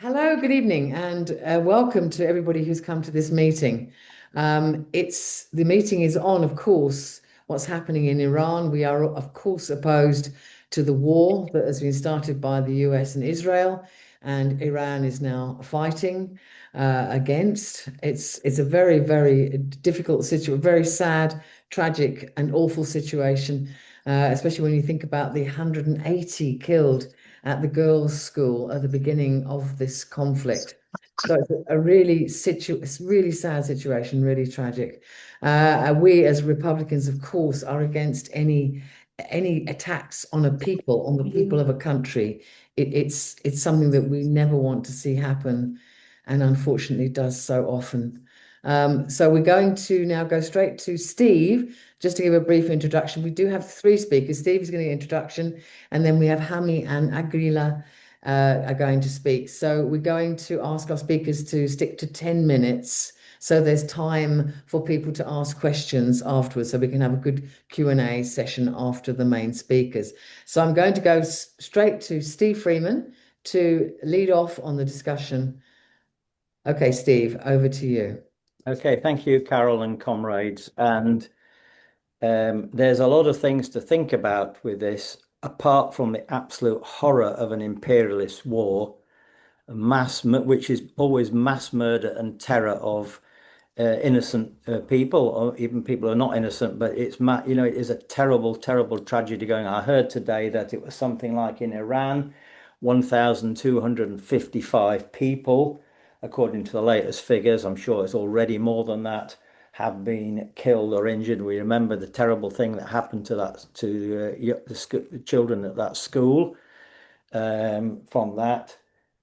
Hello, good evening, and welcome to everybody who's come to this meeting. It's the meeting is on, of course, what's happening in Iran. We are, of course, opposed to the war that has been started by the US and Israel, and Iran is now fighting against. It's a very, very difficult situation, very sad, tragic, and awful situation, especially when you think about the 180 killed at the girls' school at the beginning of this conflict. So it's it's a really sad situation, really tragic. We as Republicans, of course, are against any attacks on a people, on the people of a country. It's something that we never want to see happen, and unfortunately does so often. So we're going to now go straight to Steve, just to give a brief introduction. We do have three speakers. Steve is going to give an introduction, and then we have Hamid and Aghileh are going to speak. So we're going to ask our speakers to stick to 10 minutes. So there's time for people to ask questions afterwards, so we can have a good Q&A session after the main speakers. So I'm going to go straight to Steve Freeman to lead off on the discussion. Okay, Steve, over to you. Okay, thank you, Carol and comrades. And there's a lot of things to think about with this, apart from the absolute horror of an imperialist war, which is always mass murder and terror of innocent people, or even people who are not innocent. But it is a terrible, terrible tragedy going on. I heard today that it was something like in Iran, 1,255 people, according to the latest figures. I'm sure it's already more than that, have been killed or injured. We remember the terrible thing that happened to the children at that school from that.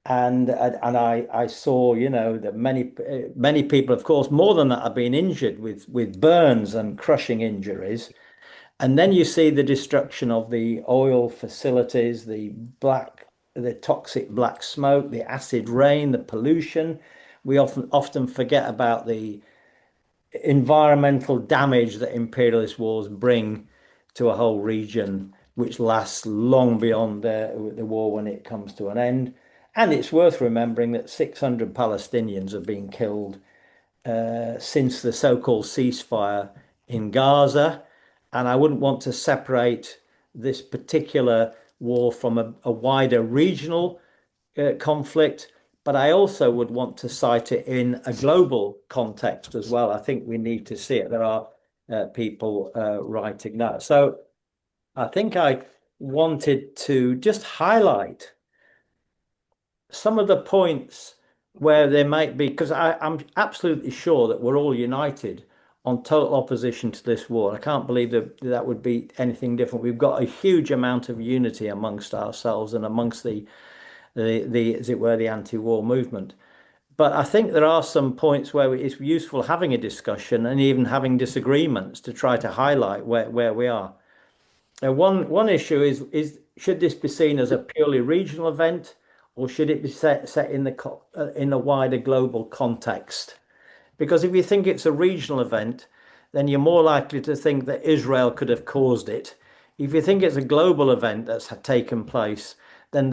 And I saw, that many people, of course, more than that, have been injured with burns and crushing injuries. And then you see the destruction of the oil facilities, the toxic black smoke, the acid rain, the pollution. We often forget about the environmental damage that imperialist wars bring to a whole region, which lasts long beyond the war when it comes to an end. And it's worth remembering that 600 Palestinians have been killed since the so-called ceasefire in Gaza. And I wouldn't want to separate this particular war from a wider regional conflict, but I also would want to cite it in a global context as well. I think we need to see it. There are people writing that. So I think I wanted to just highlight some of the points where there might be, because I'm absolutely sure that we're all united on total opposition to this war. I can't believe that would be anything different. We've got a huge amount of unity amongst ourselves and amongst the as it were, the anti-war movement. But I think there are some points where it's useful having a discussion and even having disagreements to try to highlight where we are. One issue is should this be seen as a purely regional event, or should it be set in a wider global context? Because if you think it's a regional event, then you're more likely to think that Israel could have caused it. If you think it's a global event that's taken place, then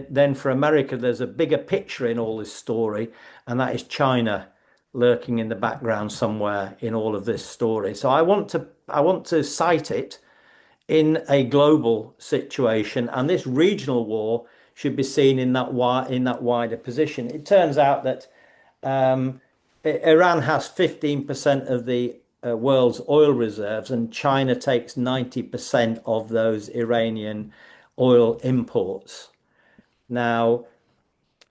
then for America there's a bigger picture in all this story, and that is China lurking in the background somewhere in all of this story. So I want to cite it in a global situation, and this regional war should be seen in that wider position. It turns out that Iran has 15% of the world's oil reserves, and China takes 90% of those Iranian oil imports. Now,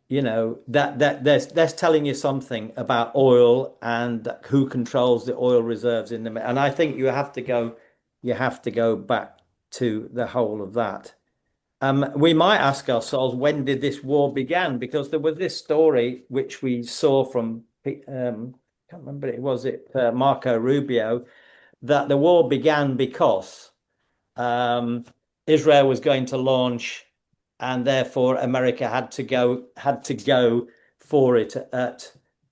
that's telling you something about oil and who controls the oil reserves in them. And I think you have to go back to the whole of that. We might ask ourselves, when did this war begin? Because there was this story which we saw from can't remember, Marco Rubio, that the war began because Israel was going to launch, and therefore America had to go for it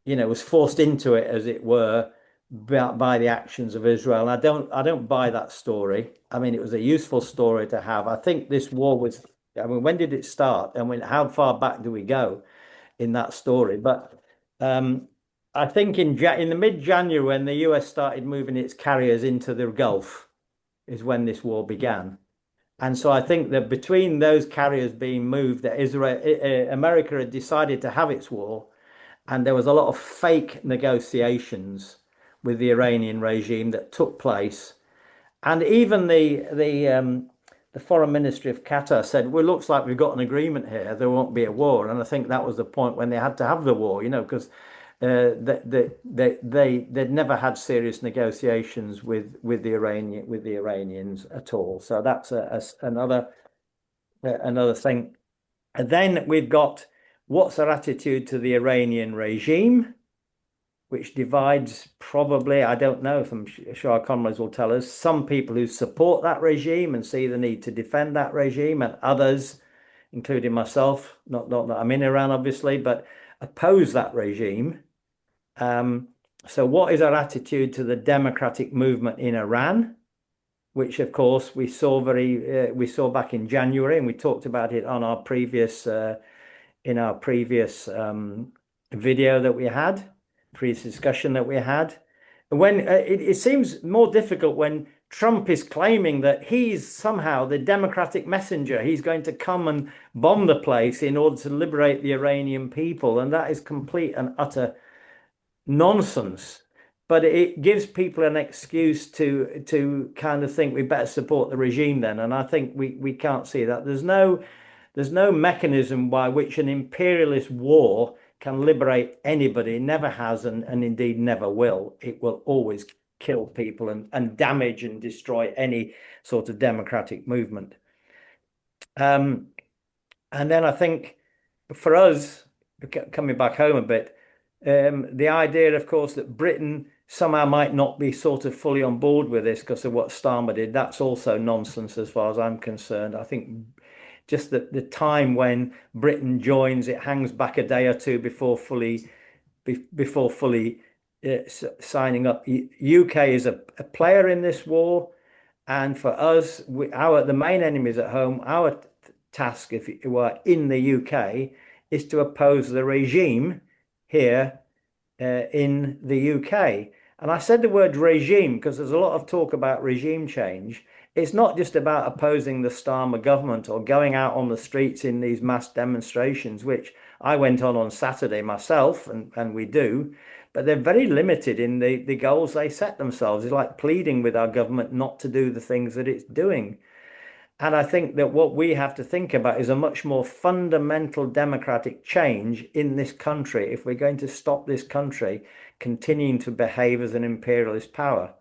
was forced into it, as it were, by the actions of Israel. And I don't buy that story. I mean, it was a useful story to have. I think this war was, I mean, when did it start? I mean, how far back do we go? in that story. But I think in the mid-January, when the US started moving its carriers into the Gulf, is when this war began. And so I think that between those carriers being moved, that America had decided to have its war, and there was a lot of fake negotiations with the Iranian regime that took place. And even the foreign ministry of Qatar said, "Well, it looks like we've got an agreement here. There won't be a war." And I think that was the point when they had to have the war, because they'd never had serious negotiations with the Iranians at all. So that's another thing. And then we've got what's our attitude to the Iranian regime, which divides probably, I don't know if I'm sure our comrades will tell us, some people who support that regime and see the need to defend that regime, and others, including myself, not that I'm in Iran, obviously, but oppose that regime. So what is our attitude to the democratic movement in Iran, which of course we saw back in January, and we talked about it on our previous video that we had, previous discussion that we had. When it seems more difficult when Trump is claiming that he's somehow the democratic messenger. He's going to come and bomb the place in order to liberate the Iranian people, and that is complete and utter nonsense. But it gives people an excuse to kind of think we better support the regime then, and I think we can't see that. There's no mechanism by which an imperialist war can liberate anybody. It never has, and indeed never will. It will always kill people and damage and destroy any sort of democratic movement. And then I think for us, coming back home a bit, the idea, of course, that Britain somehow might not be sort of fully on board with this because of what Starmer did, that's also nonsense as far as I'm concerned. I think just the time when Britain joins, it hangs back a day or two before fully signing up. UK is a player in this war, and for us, the main enemies at home, our task, if you were in the UK, is to oppose the regime here in the UK. And I said the word regime because there's a lot of talk about regime change. It's not just about opposing the Starmer government or going out on the streets in these mass demonstrations, which I went on Saturday myself, and we do, but they're very limited in the goals they set themselves. It's like pleading with our government not to do the things that it's doing. And I think that what we have to think about is a much more fundamental democratic change in this country if we're going to stop this country continuing to behave as an imperialist power.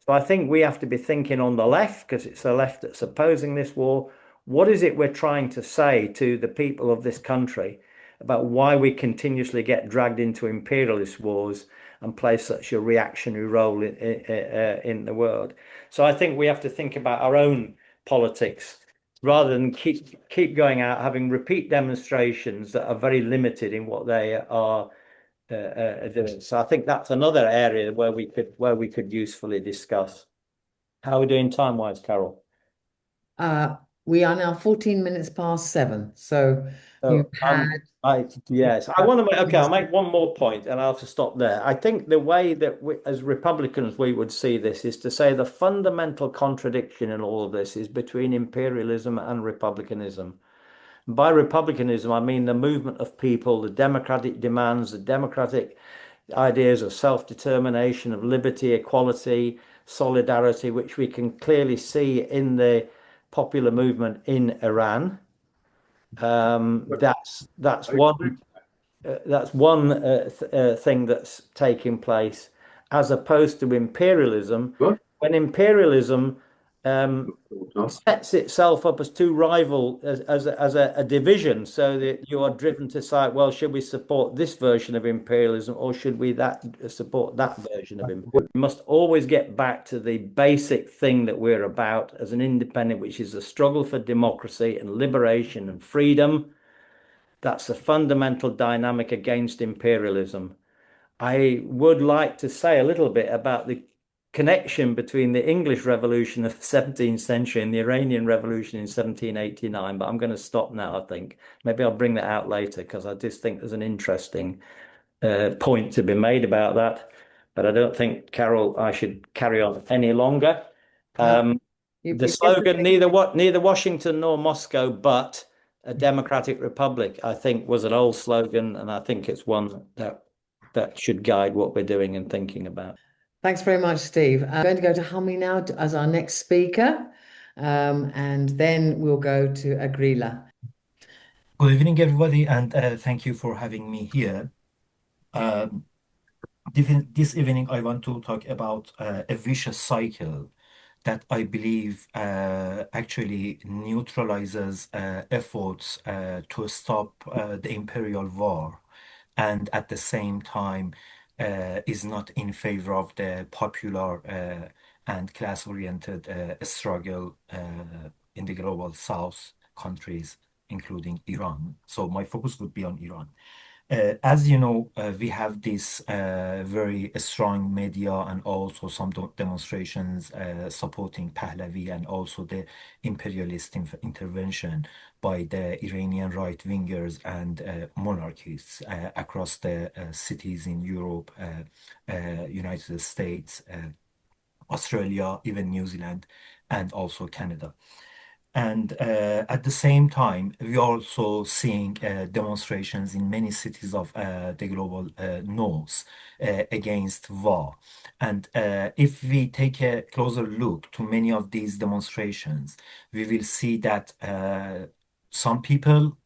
So I think we have to be thinking on the left, because it's the left that's opposing this war. What is it we're trying to say to the people of this country about why we continuously get dragged into imperialist wars and play such a reactionary role in the world? So I think we have to think about our own politics rather than keep going out having repeat demonstrations that are very limited in what they are doing. So I think that's another area where we could usefully discuss. How are we doing time wise, Carol? We are now 14 minutes past 7. So you had. Yes, I want to make, okay, I'll make one more point and I'll have to stop there. I think the way that we, as Republicans, we would see this is to say the fundamental contradiction in all of this is between imperialism and republicanism. By republicanism, I mean the movement of people, the democratic demands, the democratic ideas of self-determination, of liberty, equality, solidarity, which we can clearly see in the popular movement in Iran. That's one thing that's taking place, as opposed to imperialism. When imperialism sets itself up as two rival as a division, so that you are driven to decide, well, should we support this version of imperialism or should we support that version of imperialism? We must always get back to the basic thing that we're about as an independent, which is a struggle for democracy and liberation and freedom. That's a fundamental dynamic against imperialism. I would like to say a little bit about the connection between the English Revolution of the 17th century and the Iranian Revolution in 1789, but I'm going to stop now, I think. Maybe I'll bring that out later because I just think there's an interesting point to be made about that. But I don't think, Carol, I should carry on any longer. The You've slogan, definitely. neither Washington nor Moscow, but a democratic republic, I think was an old slogan, and I think it's one that should guide what we're doing and thinking about. Thanks very much, Steve. I'm going to go to Hamid now as our next speaker, and then we'll go to Aghileh. Good evening, everybody, and thank you for having me here. Um, this evening, I want to talk about a vicious cycle that I believe actually neutralizes efforts to stop the imperial war, and at the same time is not in favor of the popular and class-oriented struggle in the global South countries, including Iran. So my focus would be on Iran. As you know, we have this very strong media and also some demonstrations supporting Pahlavi and also the imperialist intervention by the Iranian right-wingers and monarchists across the cities in Europe, United States, Australia, even New Zealand, and also Canada. And at the same time, we are also seeing demonstrations in many cities of the global north against war. And if we take a closer look to many of these demonstrations, we will see that some people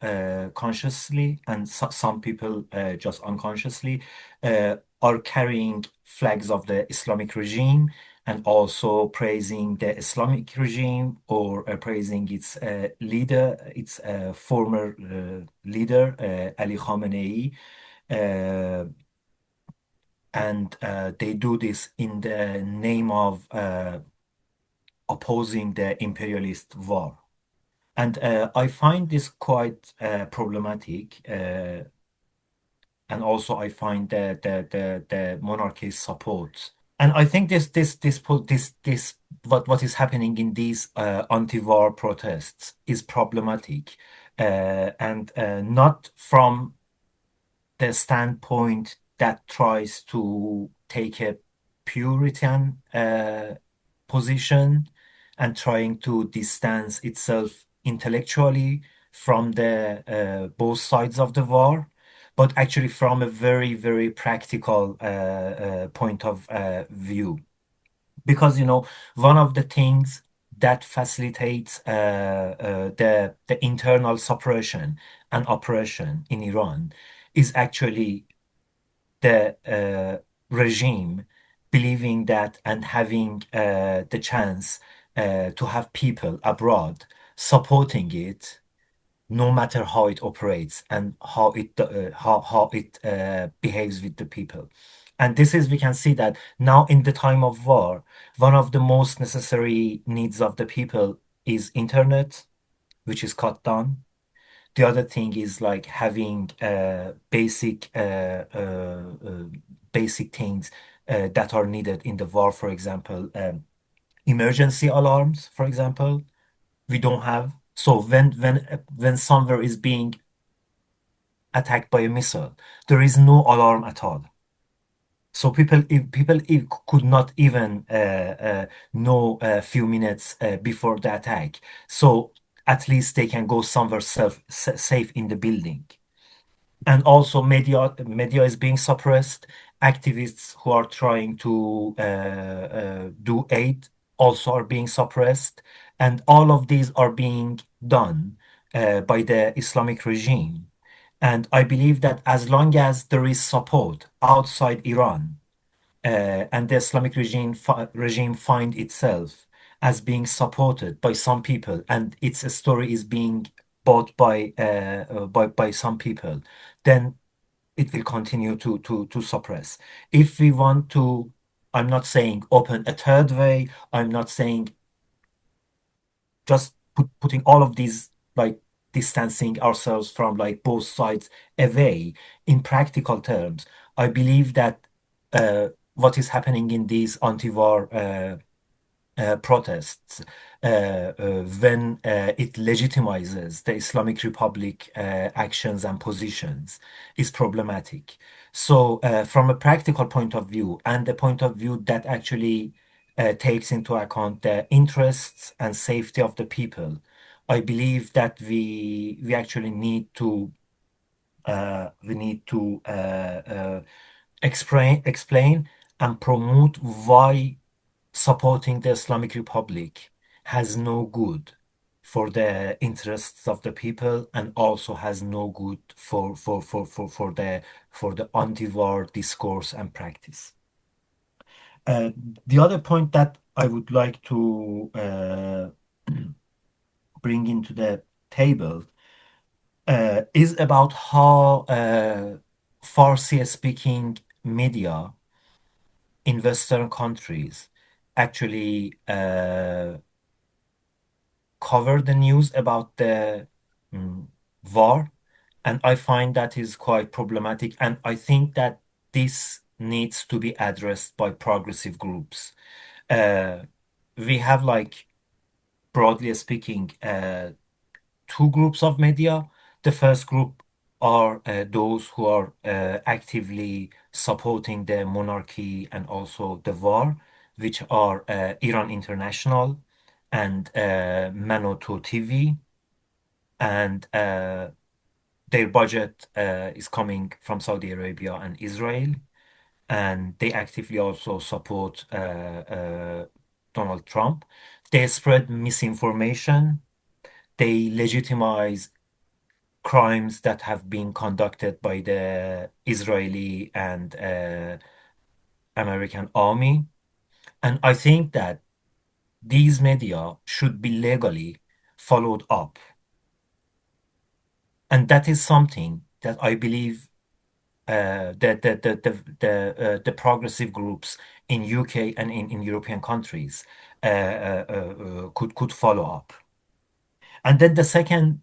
consciously and some people just unconsciously are carrying flags of the Islamic regime and also praising the Islamic regime or praising its leader, its former leader, Ali Khamenei. Uh, and they do this in the name of opposing the imperialist war. And I find this quite problematic. And also I find the monarchy's support. And I think this what is happening in these anti-war protests is problematic, and not from the standpoint that tries to take a Puritan position and trying to distance itself intellectually from the both sides of the war, but actually from a very, very practical point of view. Because, one of the things that facilitates the internal suppression and oppression in Iran is actually the regime believing that and having the chance to have people abroad supporting it, no matter how it operates and how it behaves with the people. And this is, we can see that now in the time of war, one of the most necessary needs of the people is internet, which is cut down. The other thing is like having basic things that are needed in the war. For example, emergency alarms, for example, we don't have. So when somewhere is being attacked by a missile, there is no alarm at all. So if could not even know a few minutes before the attack. So at least they can go somewhere safe in the building. And also media is being suppressed. Activists who are trying to do aid also are being suppressed. And all of these are being done by the Islamic regime. And I believe that as long as there is support outside Iran, and the Islamic regime find itself as being supported by some people, and its story is being bought by some people, then it will continue to suppress. If we want to, I'm not saying open a third way, I'm not saying just putting all of these, like distancing ourselves from like both sides away. In practical terms, I believe that what is happening in these anti-war protests when it legitimizes the Islamic Republic actions and positions is problematic. So, from a practical point of view and a point of view that actually takes into account the interests and safety of the people, I believe that we actually need to explain and promote why supporting the Islamic Republic has no good for the interests of the people and also has no good for the anti-war discourse and practice. Uh, the other point that I would like to bring into the table is about how Farsi speaking media in Western countries actually cover the news about the mm, war, and I find that is quite problematic. And I think that this needs to be addressed by progressive groups. Uh, we have, like, broadly speaking, two groups of media. The first group are those who are actively supporting the monarchy and also the war, which are Iran International and Manoto TV, and their budget is coming from Saudi Arabia and Israel, and they actively also support Donald Trump. They spread misinformation. They legitimize crimes that have been conducted by the Israeli and American army. And I think that these media should be legally followed up. And that is something that I believe the progressive groups in UK and in European countries could follow up. And then the second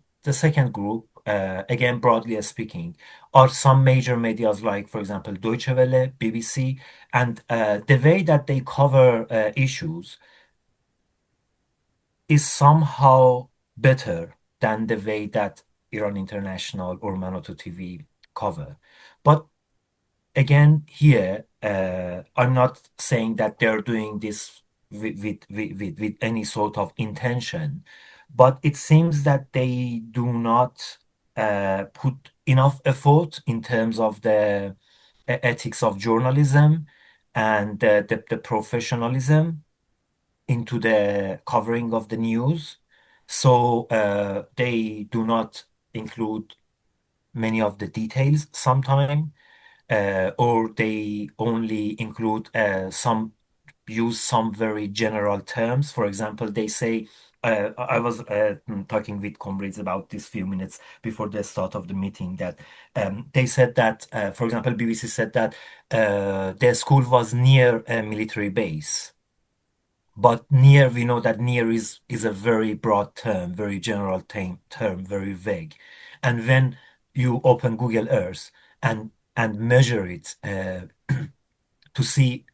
group, again broadly speaking, are some major medias like, for example, Deutsche Welle, BBC, and the way that they cover issues is somehow better than the way that Iran International or Manoto TV cover. But again, here, I'm not saying that they're doing this with any sort of intention, but it seems that they do not put enough effort in terms of the ethics of journalism and the professionalism into the covering of the news. So they do not include many of the details sometimes, or they only include use some very general terms. For example, they say, I was talking with comrades about this few minutes before the start of the meeting, that they said that, for example, BBC said that their school was near a military base. But near, we know that near is a very broad term, very general term, very vague. And when you open Google Earth and measure it to see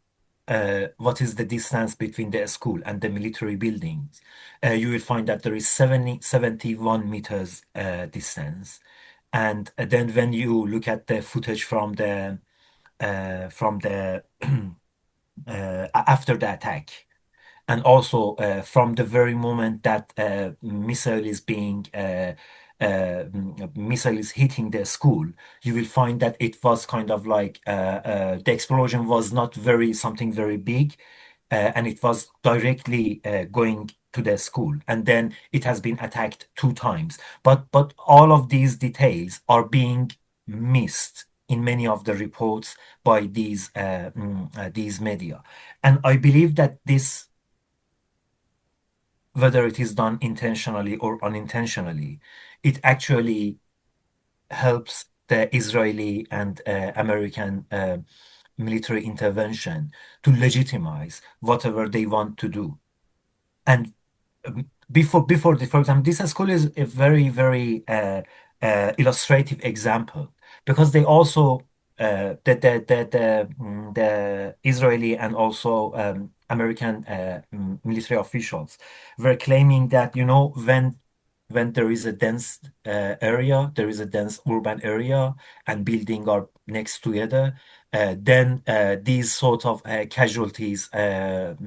what is the distance between the school and the military buildings, you will find that there is 71 meters distance. And then when you look at the footage from the after the attack, and also from the very moment that missile is hitting the school, you will find that it was kind of like the explosion was not very something very big, and it was directly going to the school, and then it has been attacked two times. But all of these details are being missed in many of the reports by these media, and I believe that this, whether it is done intentionally or unintentionally, it actually helps the Israeli and American military intervention to legitimize whatever they want to do. And for example, this school is a very, very illustrative example, because they also the Israeli and also American military officials were claiming that, when there is a dense area, there is a dense urban area, and buildings are next together, then these sort of casualties could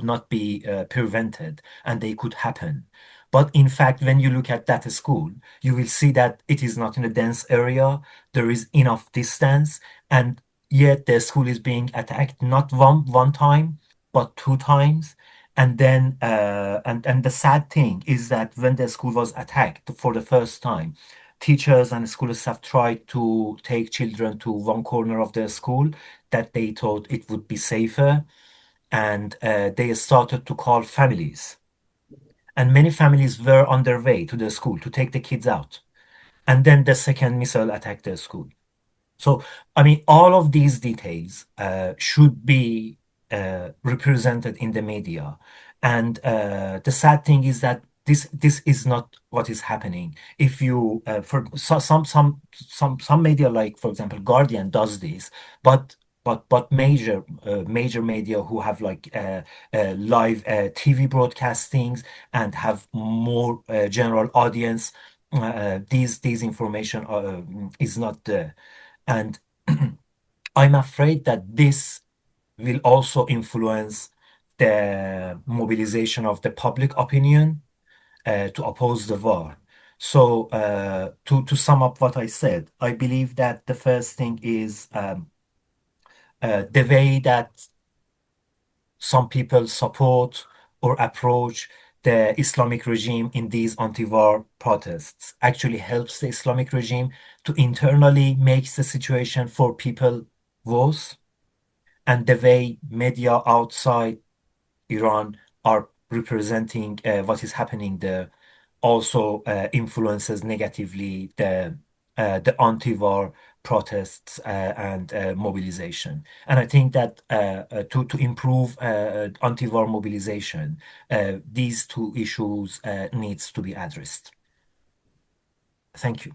not be prevented, and they could happen. But in fact, when you look at that school, you will see that it is not in a dense area. There is enough distance, and yet the school is being attacked not one time, but two times. And then, and the sad thing is that when the school was attacked for the first time, teachers and school staff tried to take children to one corner of the school that they thought it would be safer, and they started to call families. And many families were on their way to the school to take the kids out. And then the second missile attacked the school. So, I mean, all of these details should be represented in the media. And the sad thing is that this is not what is happening. If you for some media, like for example Guardian, does this, but major media who have like live TV broadcastings and have more general audience, these information is not there. And I'm afraid that this will also influence the mobilization of the public opinion to oppose the war. So, to sum up what I said, I believe that the first thing is the way that some people support or approach the Islamic regime in these anti-war protests actually helps the Islamic regime to internally make the situation for people worse. And the way media outside Iran are representing what is happening there also influences negatively the anti-war protests and mobilization. And I think that to improve anti-war mobilization, these two issues needs to be addressed. Thank you.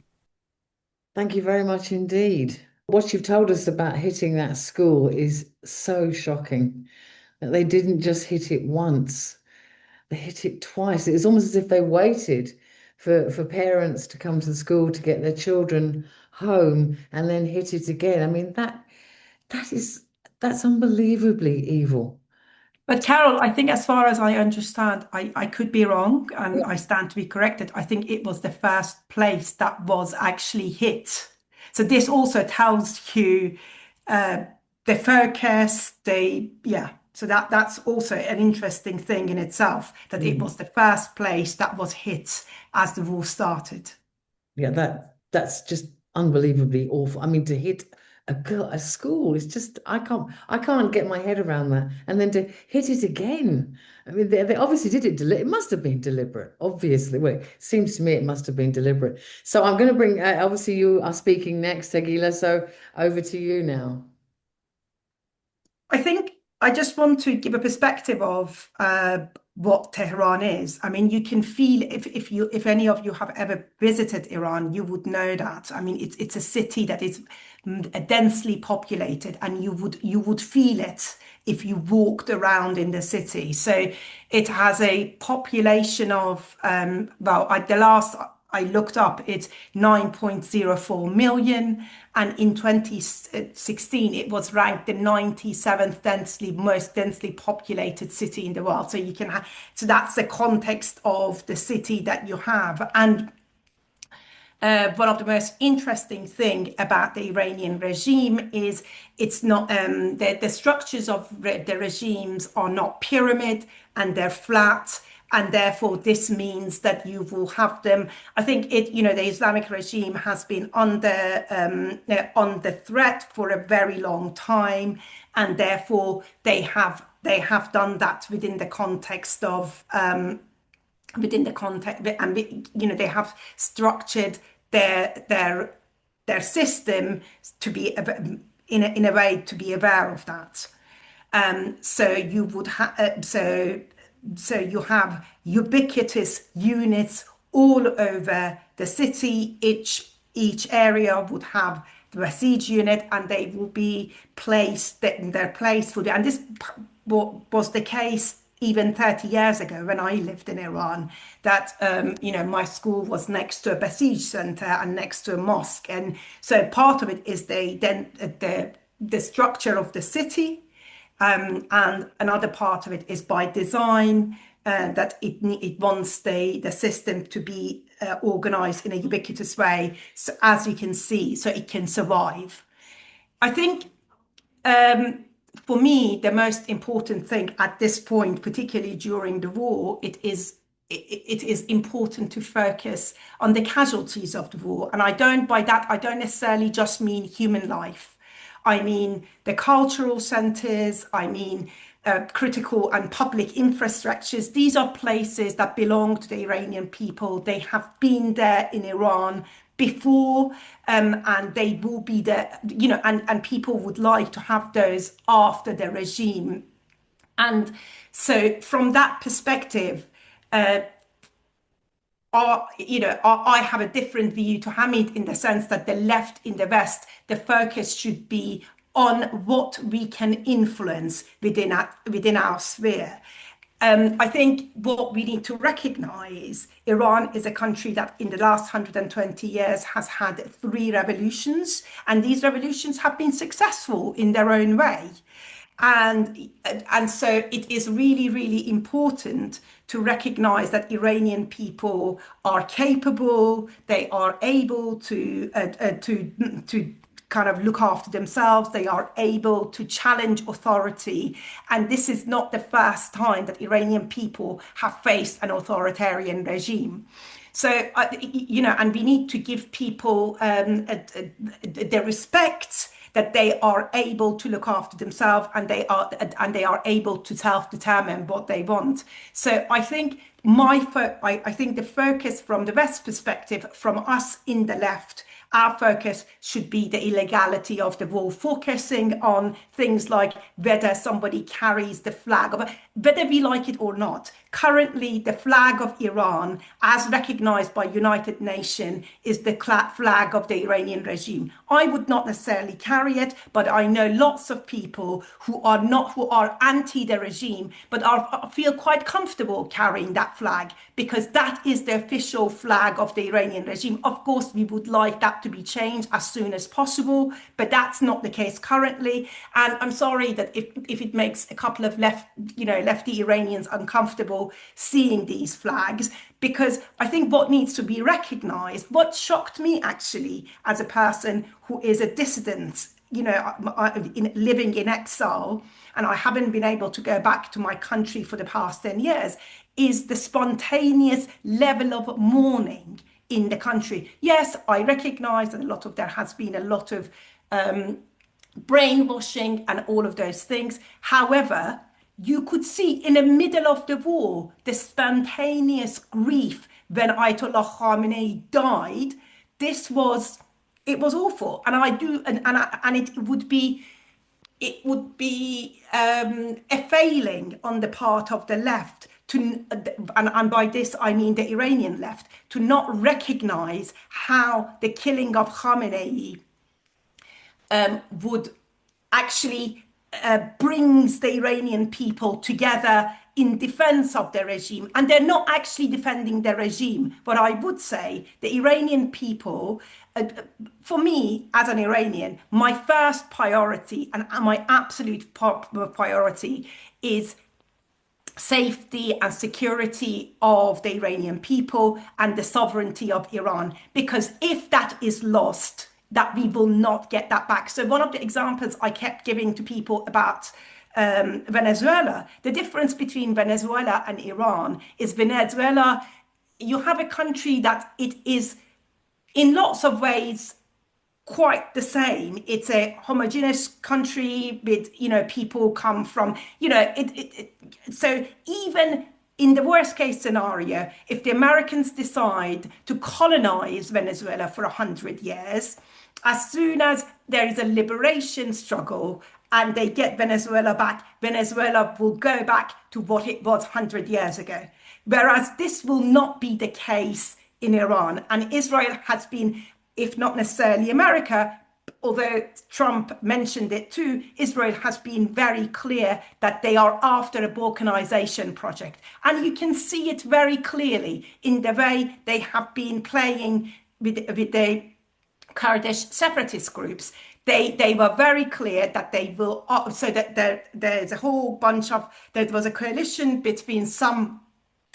Thank you very much indeed. What you've told us about hitting that school is so shocking that they didn't just hit it once, they hit it twice. It was almost as if they waited for parents to come to the school to get their children home and then hit it again. I mean, that's unbelievably evil. But Carol, I think as far as I understand, I could be wrong and I stand to be corrected. I think it was the first place that was actually hit. So this also tells you the focus, So that's also an interesting thing in itself, that it was the first place that was hit as the war started. Yeah, that's just unbelievably awful. I mean, to hit a school is just I can't get my head around that. And then to hit it again. I mean, they obviously did it. It must have been deliberate, obviously. Well, it seems to me it must have been deliberate. So I'm going to bring. Obviously, you are speaking next, Aghileh. So over to you now. I think I just want to give a perspective of what Tehran is. I mean, you can feel, if any of you have ever visited Iran, you would know that. I mean, it's a city that is densely populated, and you would feel it if you walked around in the city. So it has a population of the last I looked up, it's 9.04 million. And in 2016, it was ranked the 97th most densely populated city in the world. So so that's the context of the city that you have. And one of the most interesting thing about the Iranian regime is it's not the structures of the regimes are not pyramid, and they're flat. And therefore, this means that you will have them. I think the Islamic regime has been under threat for a very long time, and therefore they have done that within the context of and they have structured their system to be in a way to be aware of that. So you would have so you have ubiquitous units all over the city. Each area would have besieged unit, and they will be placed in their place. And this was the case even 30 years ago when I lived in Iran, that, my school was next to a besieged center and next to a mosque. And so part of it is the structure of the city, and another part of it is by design, that it wants the system to be organized in a ubiquitous way, so, as you can see, so it can survive. I think for me, the most important thing at this point, particularly during the war, it is important to focus on the casualties of the war. And by that, I don't necessarily just mean human life. I mean the cultural centers, I mean critical and public infrastructures. These are places that belong to the Iranian people. They have been there in Iran before, and they will be there, and people would like to have those after the regime. And so from that perspective, I have a different view to Hamid, in the sense that the left in the West, the focus should be on what we can influence within our sphere. I think what we need to recognize, Iran is a country that in the last 120 years has had 3 revolutions, and these revolutions have been successful in their own way. And so it is really, really important to recognize that Iranian people are capable, they are able to kind of look after themselves, they are able to challenge authority. And this is not the first time that Iranian people have faced an authoritarian regime. So, and we need to give people the respect that they are able to look after themselves, and they are able to self-determine what they want. So I think I think the focus from the West perspective, from us in the left, our focus should be the illegality of the war, focusing on things like whether somebody carries the flag, whether we like it or not. Currently, the flag of Iran, as recognized by United Nations, is the flag of the Iranian regime. I would not necessarily carry it, but I know lots of people who are anti the regime, but feel quite comfortable carrying that flag, because that is the official flag of the Iranian regime. Of course, we would like that to be changed as soon as possible, but that's not the case currently. And I'm sorry that if it makes a couple of lefty Iranians uncomfortable seeing these flags, because I think what needs to be recognized, what shocked me actually as a person who is a dissident, living in exile, and I haven't been able to go back to my country for the past 10 years, is the spontaneous level of mourning in the country. Yes, I recognize that there has been a lot of brainwashing and all of those things. However, you could see in the middle of the war, the spontaneous grief when Ayatollah Khamenei died. It was awful. And it would be a failing on the part of the left and by this I mean the Iranian left, to not recognize how the killing of Khamenei would actually brings the Iranian people together in defense of the regime. And they're not actually defending the regime. But I would say the Iranian people, for me as an Iranian, my first priority and my absolute priority is safety and security of the Iranian people and the sovereignty of Iran. Because if that is lost, that we will not get that back. So one of the examples I kept giving to people about Venezuela, the difference between Venezuela and Iran is Venezuela, you have a country that it is in lots of ways quite the same. It's a homogeneous country with, people come from, so even in the worst case scenario, if the Americans decide to colonize Venezuela for 100 years, as soon as there is a liberation struggle and they get Venezuela back, Venezuela will go back to what it was 100 years ago. Whereas this will not be the case in Iran. And Israel has been, if not necessarily America, although Trump mentioned it too, Israel has been very clear that they are after a balkanization project. And you can see it very clearly in the way they have been playing with the Kurdish separatist groups. They were very clear that they will, so that there's a whole bunch of, there was a coalition between some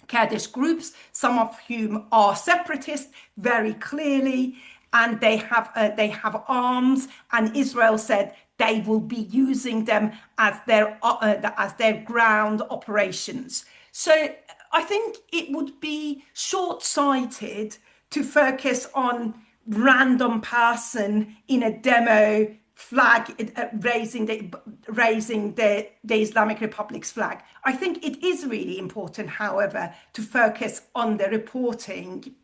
Kurdish groups, some of whom are separatists very clearly, and they have arms, and Israel said they will be using them as their ground operations. So I think it would be short-sighted to focus on random person in a demo flag raising the Islamic Republic's flag. I think it is really important, however, to focus on the reporting,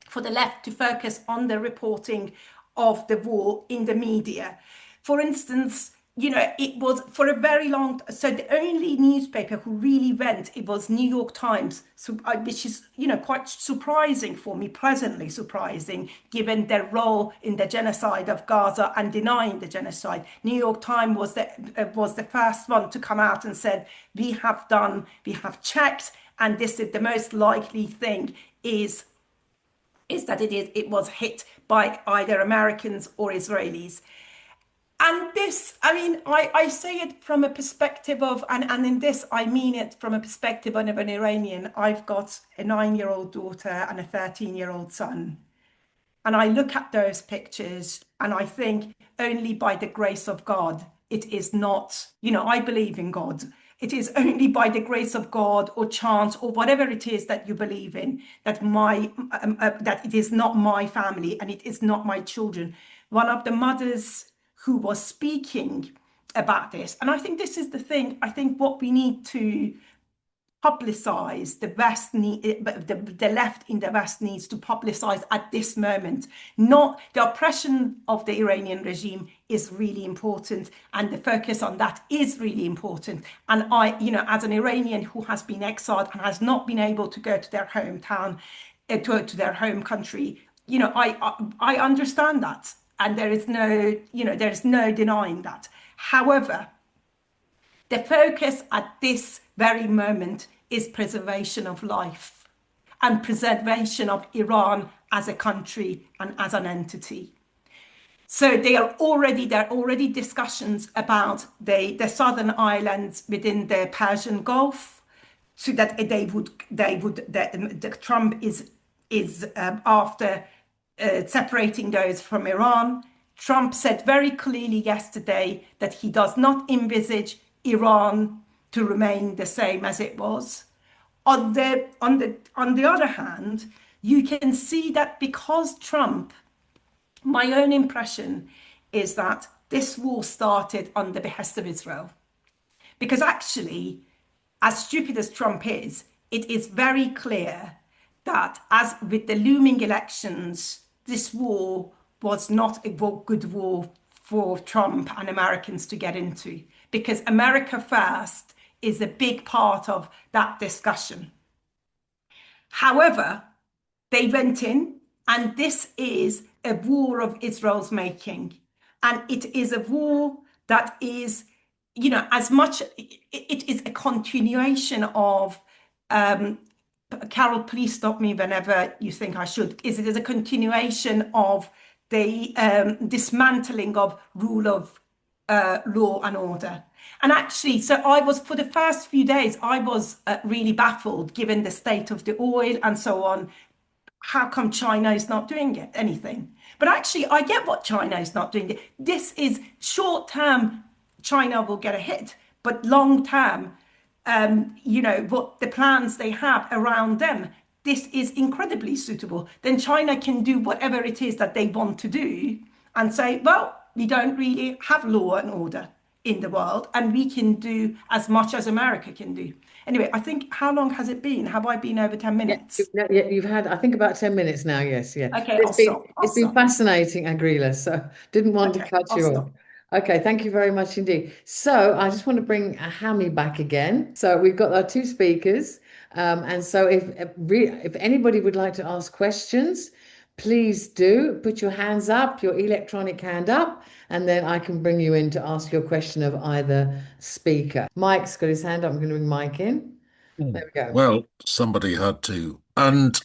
for the left to focus on the reporting of the war in the media. For instance, you know, it was for a very long, so the only newspaper who really went, it was New York Times, so, which is, you know, quite surprising for me, pleasantly surprising, given their role in the genocide of Gaza and denying the genocide. New York Times was the first one to come out and said, we have checked, and this is the most likely thing is that it was hit by either Americans or Israelis. And this, I mean, I say it from a perspective of, and in this, I mean it from a perspective of an Iranian. I've got a 9-year-old daughter and a 13-year-old son. And I look at those pictures and I think only by the grace of God, it is not, you know, I believe in God. It is only by the grace of God or chance or whatever it is that you believe in that that it is not my family and it is not my children. One of the mothers who was speaking about this, and I think this is the thing, I think what we need to publicize, the left in the West needs to publicize at this moment. Not the oppression of the Iranian regime is really important, and the focus on that is really important. And I, you know, as an Iranian who has been exiled and has not been able to go to their hometown, to their home country, you know, I understand that. And there is no, you know, there's no denying that. However, the focus at this very moment is preservation of life and preservation of Iran as a country and as an entity. So there are already discussions about the southern islands within the Persian Gulf, so that Trump is after separating those from Iran. Trump said very clearly yesterday that he does not envisage Iran to remain the same as it was. On the other hand, you can see that because Trump, my own impression is that this war started on the behest of Israel. Because actually, as stupid as Trump is, it is very clear that as with the looming elections, this war was not a good war for Trump and Americans to get into, because America first is a big part of that discussion. However, they went in, and this is a war of Israel's making. And it is a war that is, you know, as much, it is a continuation of, Carol, please stop me whenever you think I should. It is a continuation of the dismantling of rule of law and order. And actually, so I was, for the first few days, I was really baffled, given the state of the oil and so on. How come China is not doing anything? But actually, I get what China is not doing. This is short term, China will get a hit, but long term, you know, what the plans they have around them, this is incredibly suitable. Then China can do whatever it is that they want to do and say, well, we don't really have law and order in the world, and we can do as much as America can do. Anyway, I think, how long has it been? Have I been over 10 minutes? Yeah, you've had, I think, about 10 minutes now. Yes, yeah. Okay, It's been fascinating, Aghileh, so didn't want to cut you off. Okay, thank you very much indeed. So I just want to bring Hamid back again. So we've got our two speakers. And so if anybody would like to ask questions, please do put your hands up, your electronic hand up, and then I can bring you in to ask your question of either speaker. Mike's got his hand up. I'm going to bring Mike in. There we go. Well, somebody had to. And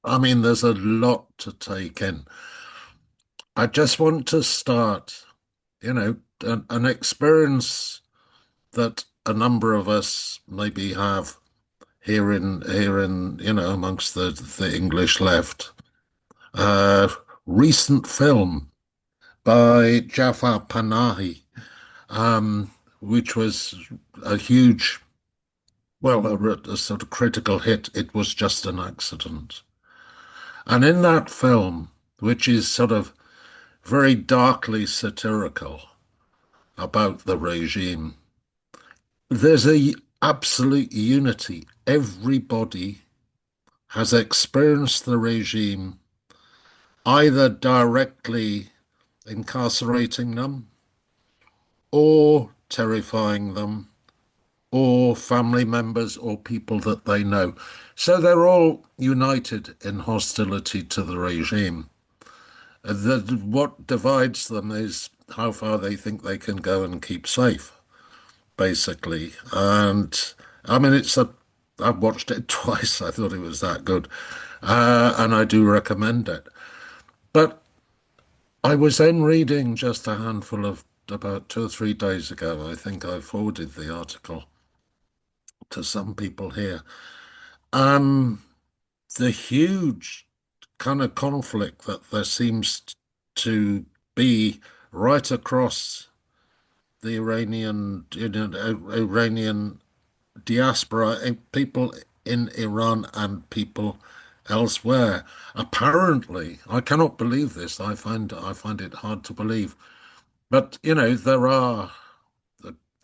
I mean, there's a lot to take in. I just want to start, an experience that a number of us maybe have here in amongst the English left. Recent film by Djafar Panahi, which was a huge, well, a sort of critical hit. It was just an accident. And in that film, which is sort of very darkly satirical about the regime, there's a absolute unity. Everybody has experienced the regime either directly incarcerating them or terrifying them or family members or people that they know. So they're all united in hostility to the regime. What divides them is how far they think they can go and keep safe, basically. And I mean, I've watched it twice. I thought it was that good. And I do recommend it. But I was then reading just a handful of, about 2 or 3 days ago, I think I forwarded the article to some people here. The huge kind of conflict that there seems to be right across the Iranian diaspora, people in Iran and people elsewhere. Apparently, I cannot believe this. I find it hard to believe. But, there are,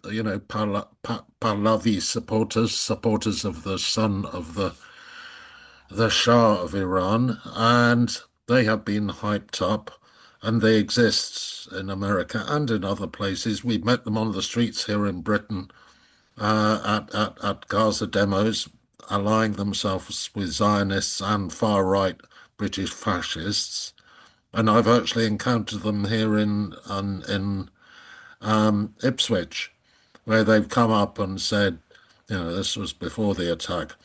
Pahlavi supporters of the son of the Shah of Iran, and they have been hyped up, and they exist in America and in other places. We've met them on the streets here in Britain, at Gaza demos, allying themselves with Zionists and far-right British fascists. And I've actually encountered them here in Ipswich, where they've come up and said, this was before the attack,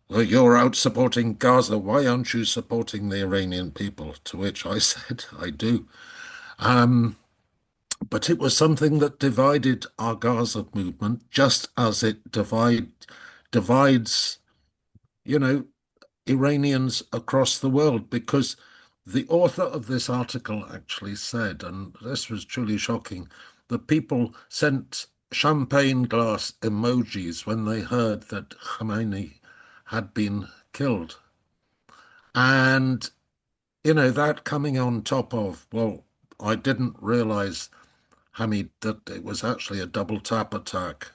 well, you're out supporting Gaza. Why aren't you supporting the Iranian people? To which I said, I do. But it was something that divided our Gaza movement, just as it divides, Iranians across the world, because the author of this article actually said, and this was truly shocking, that people sent champagne glass emojis when they heard that Khamenei had been killed. And, that coming on top of, well, I didn't realize, Hamid, that it was actually a double tap attack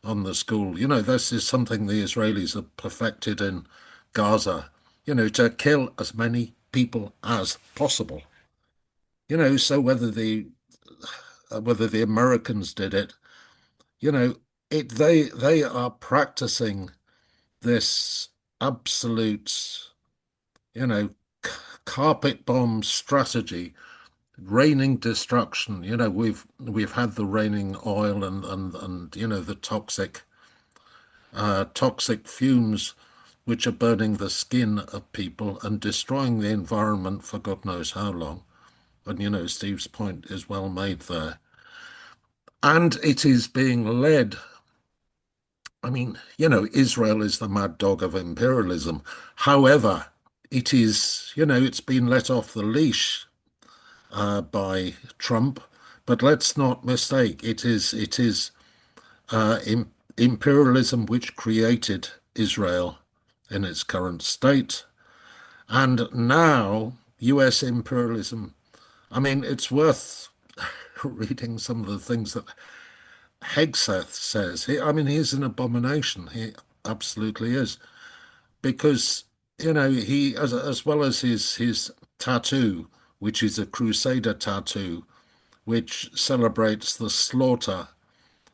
on the school. This is something the Israelis have perfected in Gaza, to kill as many people as possible. So whether the Americans did it, they are practicing this absolute, carpet bomb strategy, raining destruction. We've had the raining oil and the toxic fumes which are burning the skin of people and destroying the environment for God knows how long. And Steve's point is well made there. And it is being led. I mean, Israel is the mad dog of imperialism. However, it is, it's been let off the leash by Trump. But let's not mistake, it is imperialism which created Israel in its current state. And now US imperialism, I mean, it's worth reading some of the things that Hegseth says. He's an abomination. He absolutely is. Because, he, as well as his tattoo, which is a Crusader tattoo, which celebrates the slaughter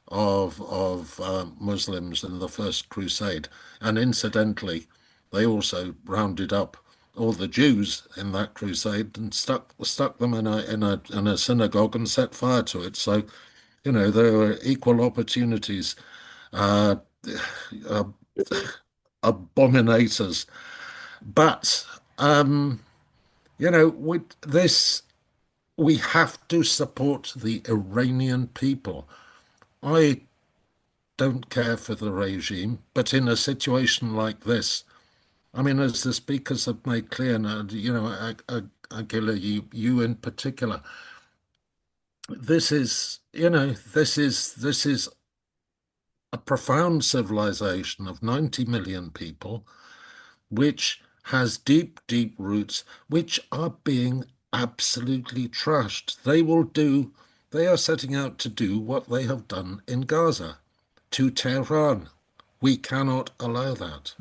of Muslims in the First Crusade. And incidentally, they also rounded up or the Jews in that crusade, and stuck them in a synagogue and set fire to it. So, there were equal opportunities, uh, uh, abominators. But with this, we have to support the Iranian people. I don't care for the regime, but in a situation like this, I mean, as the speakers have made clear, now, Aghileh, you in particular, this is a profound civilization of 90 million people, which has deep, deep roots, which are being absolutely trashed. They are setting out to do what they have done in Gaza to Tehran. We cannot allow that.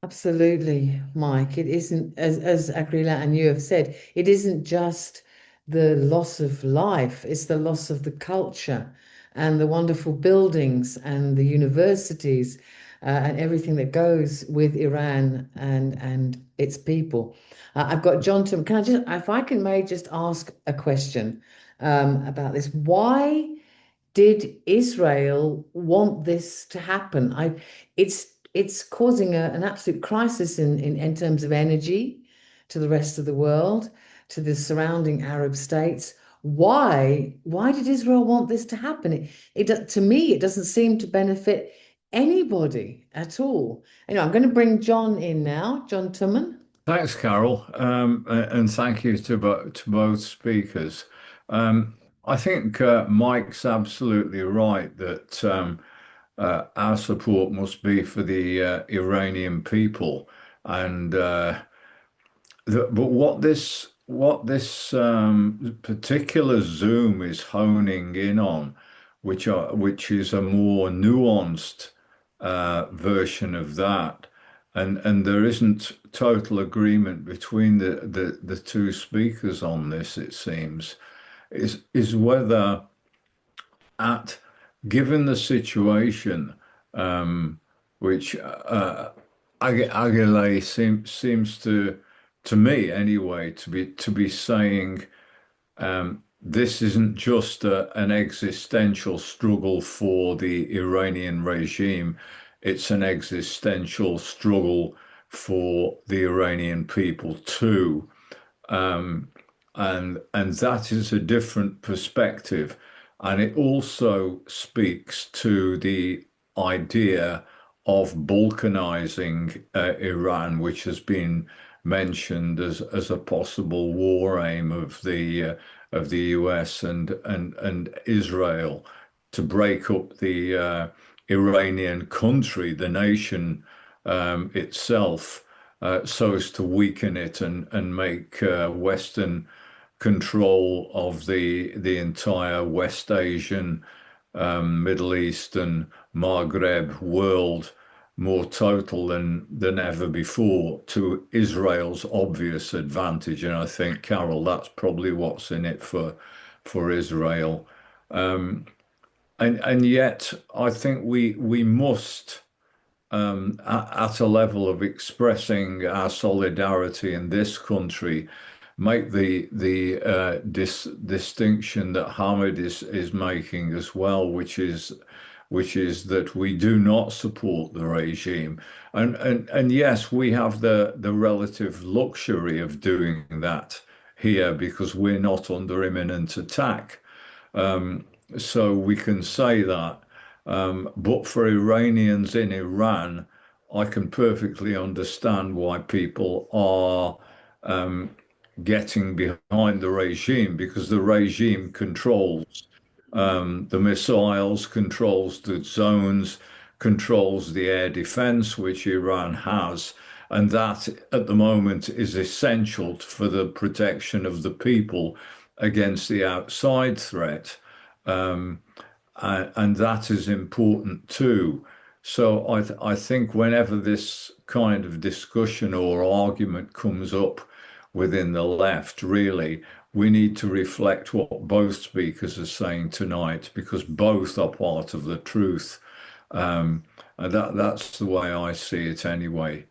Absolutely, Mike. It isn't, as Aghileh and you have said, it isn't just the loss of life, it's the loss of the culture and the wonderful buildings and the universities and everything that goes with Iran and its people. I've got John to, can I just, if I can may just ask a question about this. Why did Israel want this to happen? It's causing an absolute crisis in terms of energy to the rest of the world, to the surrounding Arab states. Why did Israel want this to happen? To me, it doesn't seem to benefit anybody at all. Anyway, I'm going to bring John in now, John Tumman. Thanks, Carol, and thank you to both speakers. I think Mike's absolutely right that our support must be for the Iranian people, and but what this particular Zoom is honing in on, which is a more nuanced version of that, and there isn't total agreement between the two speakers on this, it seems, is whether at given the situation, which Aguilera seems to me anyway to be saying, this isn't just an existential struggle for the Iranian regime, it's an existential struggle for the Iranian people too. And that is a different perspective. And it also speaks to the idea of balkanizing Iran, which has been mentioned as a possible war aim of the US and Israel to break up the Iranian country, the nation itself, so as to weaken it and make Western control of the entire West Asian, Middle East and Maghreb world more total than ever before, to Israel's obvious advantage. And I think, Carol, that's probably what's in it for Israel. And yet I think we must, at a level of expressing our solidarity in this country, make the distinction that Hamid is making as well, which is that we do not support the regime, and yes, we have the relative luxury of doing that here because we're not under imminent attack, so we can say that. But for Iranians in Iran, I can perfectly understand why people are getting behind the regime, because the regime controls the missiles, controls the zones, controls the air defense, which Iran has. And that at the moment is essential for the protection of the people against the outside threat. And that is important too. So I think whenever this kind of discussion or argument comes up within the left, really, we need to reflect what both speakers are saying tonight, because both are part of the truth. And that's the way I see it anyway.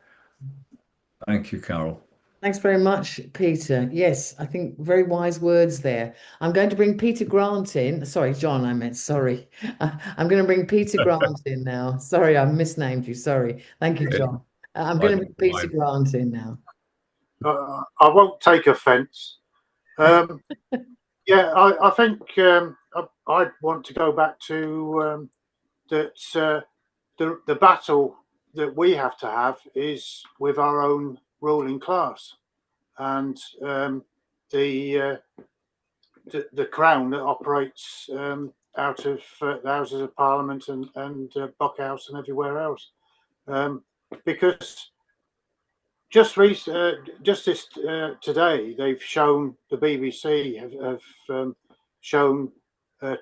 Thank you, Carol. Thanks very much, Peter. Yes, I think very wise words there. I'm going to bring Peter Grant in. Sorry, John, I meant sorry. I'm going to bring Peter Grant in now. Sorry, I misnamed you. Sorry. Thank you, John. I'm going to bring Peter Grant in now. I won't take offence. Yeah, I think I'd want to go back to that the battle that we have to have is with our own ruling class and the crown that operates out of the Houses of Parliament and Buckhouse and everywhere else, because just this today they've shown, the BBC have shown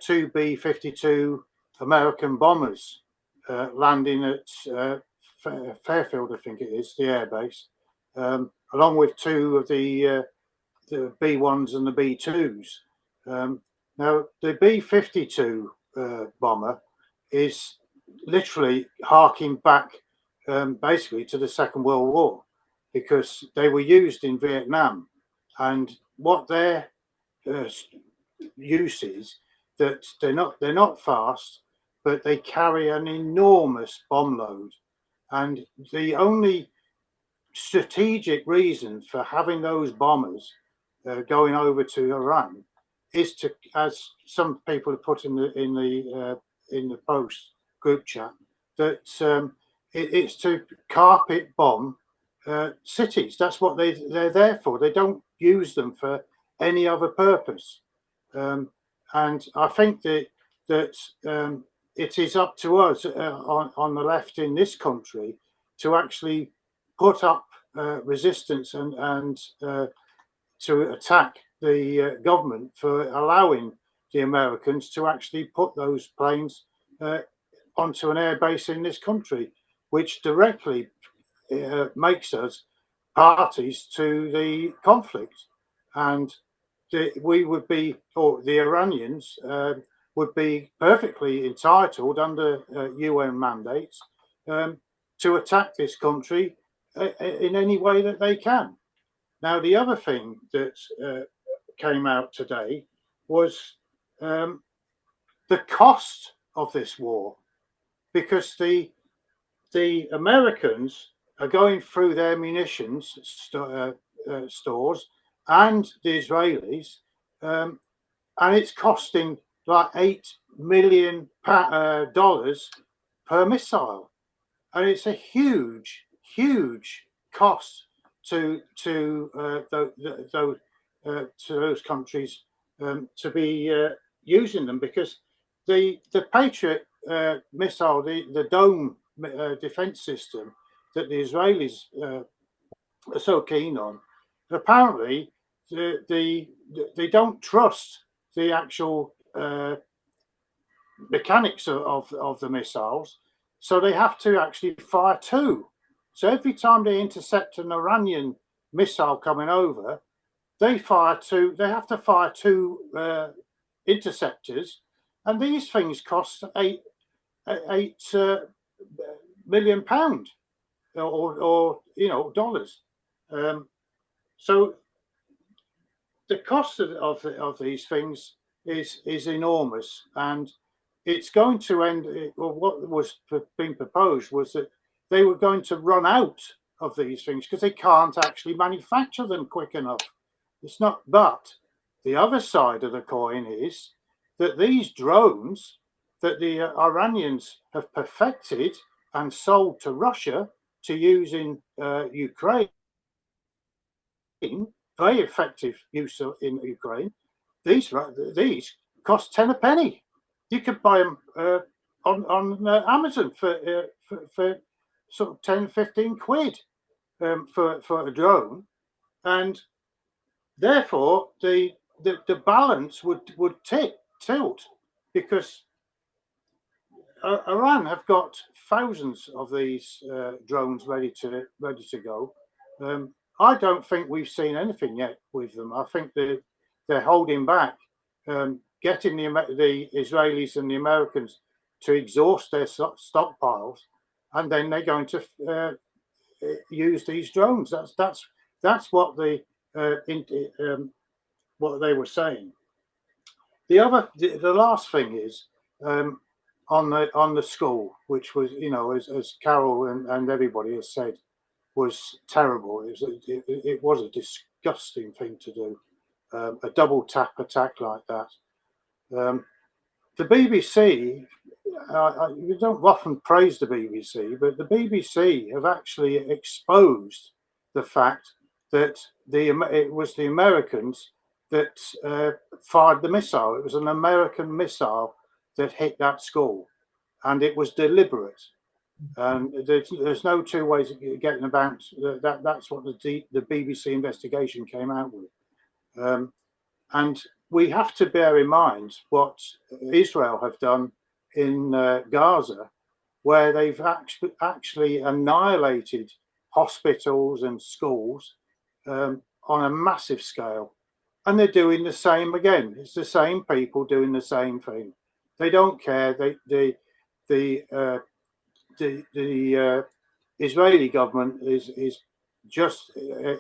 two B-52 American bombers landing at Fairfield, I think it is, the airbase, along with two of the B-1s and the B-2s. Now, the B-52 bomber is literally harking back basically to the Second World War, because they were used in Vietnam, and what their use is that they're not fast, but they carry an enormous bomb load, and the only strategic reason for having those bombers going over to Iran is to, as some people have put in the post group chat, that it's to carpet bomb cities. That's what they're there for. They don't use them for any other purpose. And I think that it is up to us on the left in this country to actually put up resistance and to attack the government for allowing the Americans to actually put those planes onto an airbase in this country, which directly makes us parties to the conflict. And we would be, or the Iranians would be perfectly entitled under UN mandates to attack this country in any way that they can. Now, the other thing that came out today was the cost of this war, because the Americans are going through their munitions stores and the Israelis, and it's costing like $8 million per missile, and it's a huge cost to those countries to be using them, because the Patriot missile, the dome defense system that the Israelis are so keen on, apparently they don't trust the actual mechanics of the missiles, so they have to actually fire two. So every time they intercept an Iranian missile coming over, they have to fire two interceptors, and these things cost $8 million or dollars. So the cost of these things is enormous, and it's going to end. Well, what was being proposed was that they were going to run out of these things because they can't actually manufacture them quick enough. It's not. But the other side of the coin is that these drones that the Iranians have perfected and sold to Russia to use in Ukraine, very effective use in Ukraine. These cost 10 a penny. You could buy them on Amazon for sort of 10, 15 quid for a drone, and therefore the balance would tilt, because Iran have got thousands of these drones ready to go. I don't think we've seen anything yet with them. I think they're holding back, getting the Israelis and the Americans to exhaust their stockpiles, and then they're going to use these drones. That's what what they were saying. The last thing is on the school, which was, as Carol and everybody has said, was terrible. It was a disgusting thing to do, a double tap attack like that. The BBC, you don't often praise the BBC, but the BBC have actually exposed the fact that it was the Americans that fired the missile. It was an American missile that hit that school, and it was deliberate. And there's no two ways of getting about that. That's what the BBC investigation came out with. And we have to bear in mind what Israel have done in Gaza, where they've actually annihilated hospitals and schools on a massive scale. And they're doing the same again. It's the same people doing the same thing. They don't care. The Israeli government is just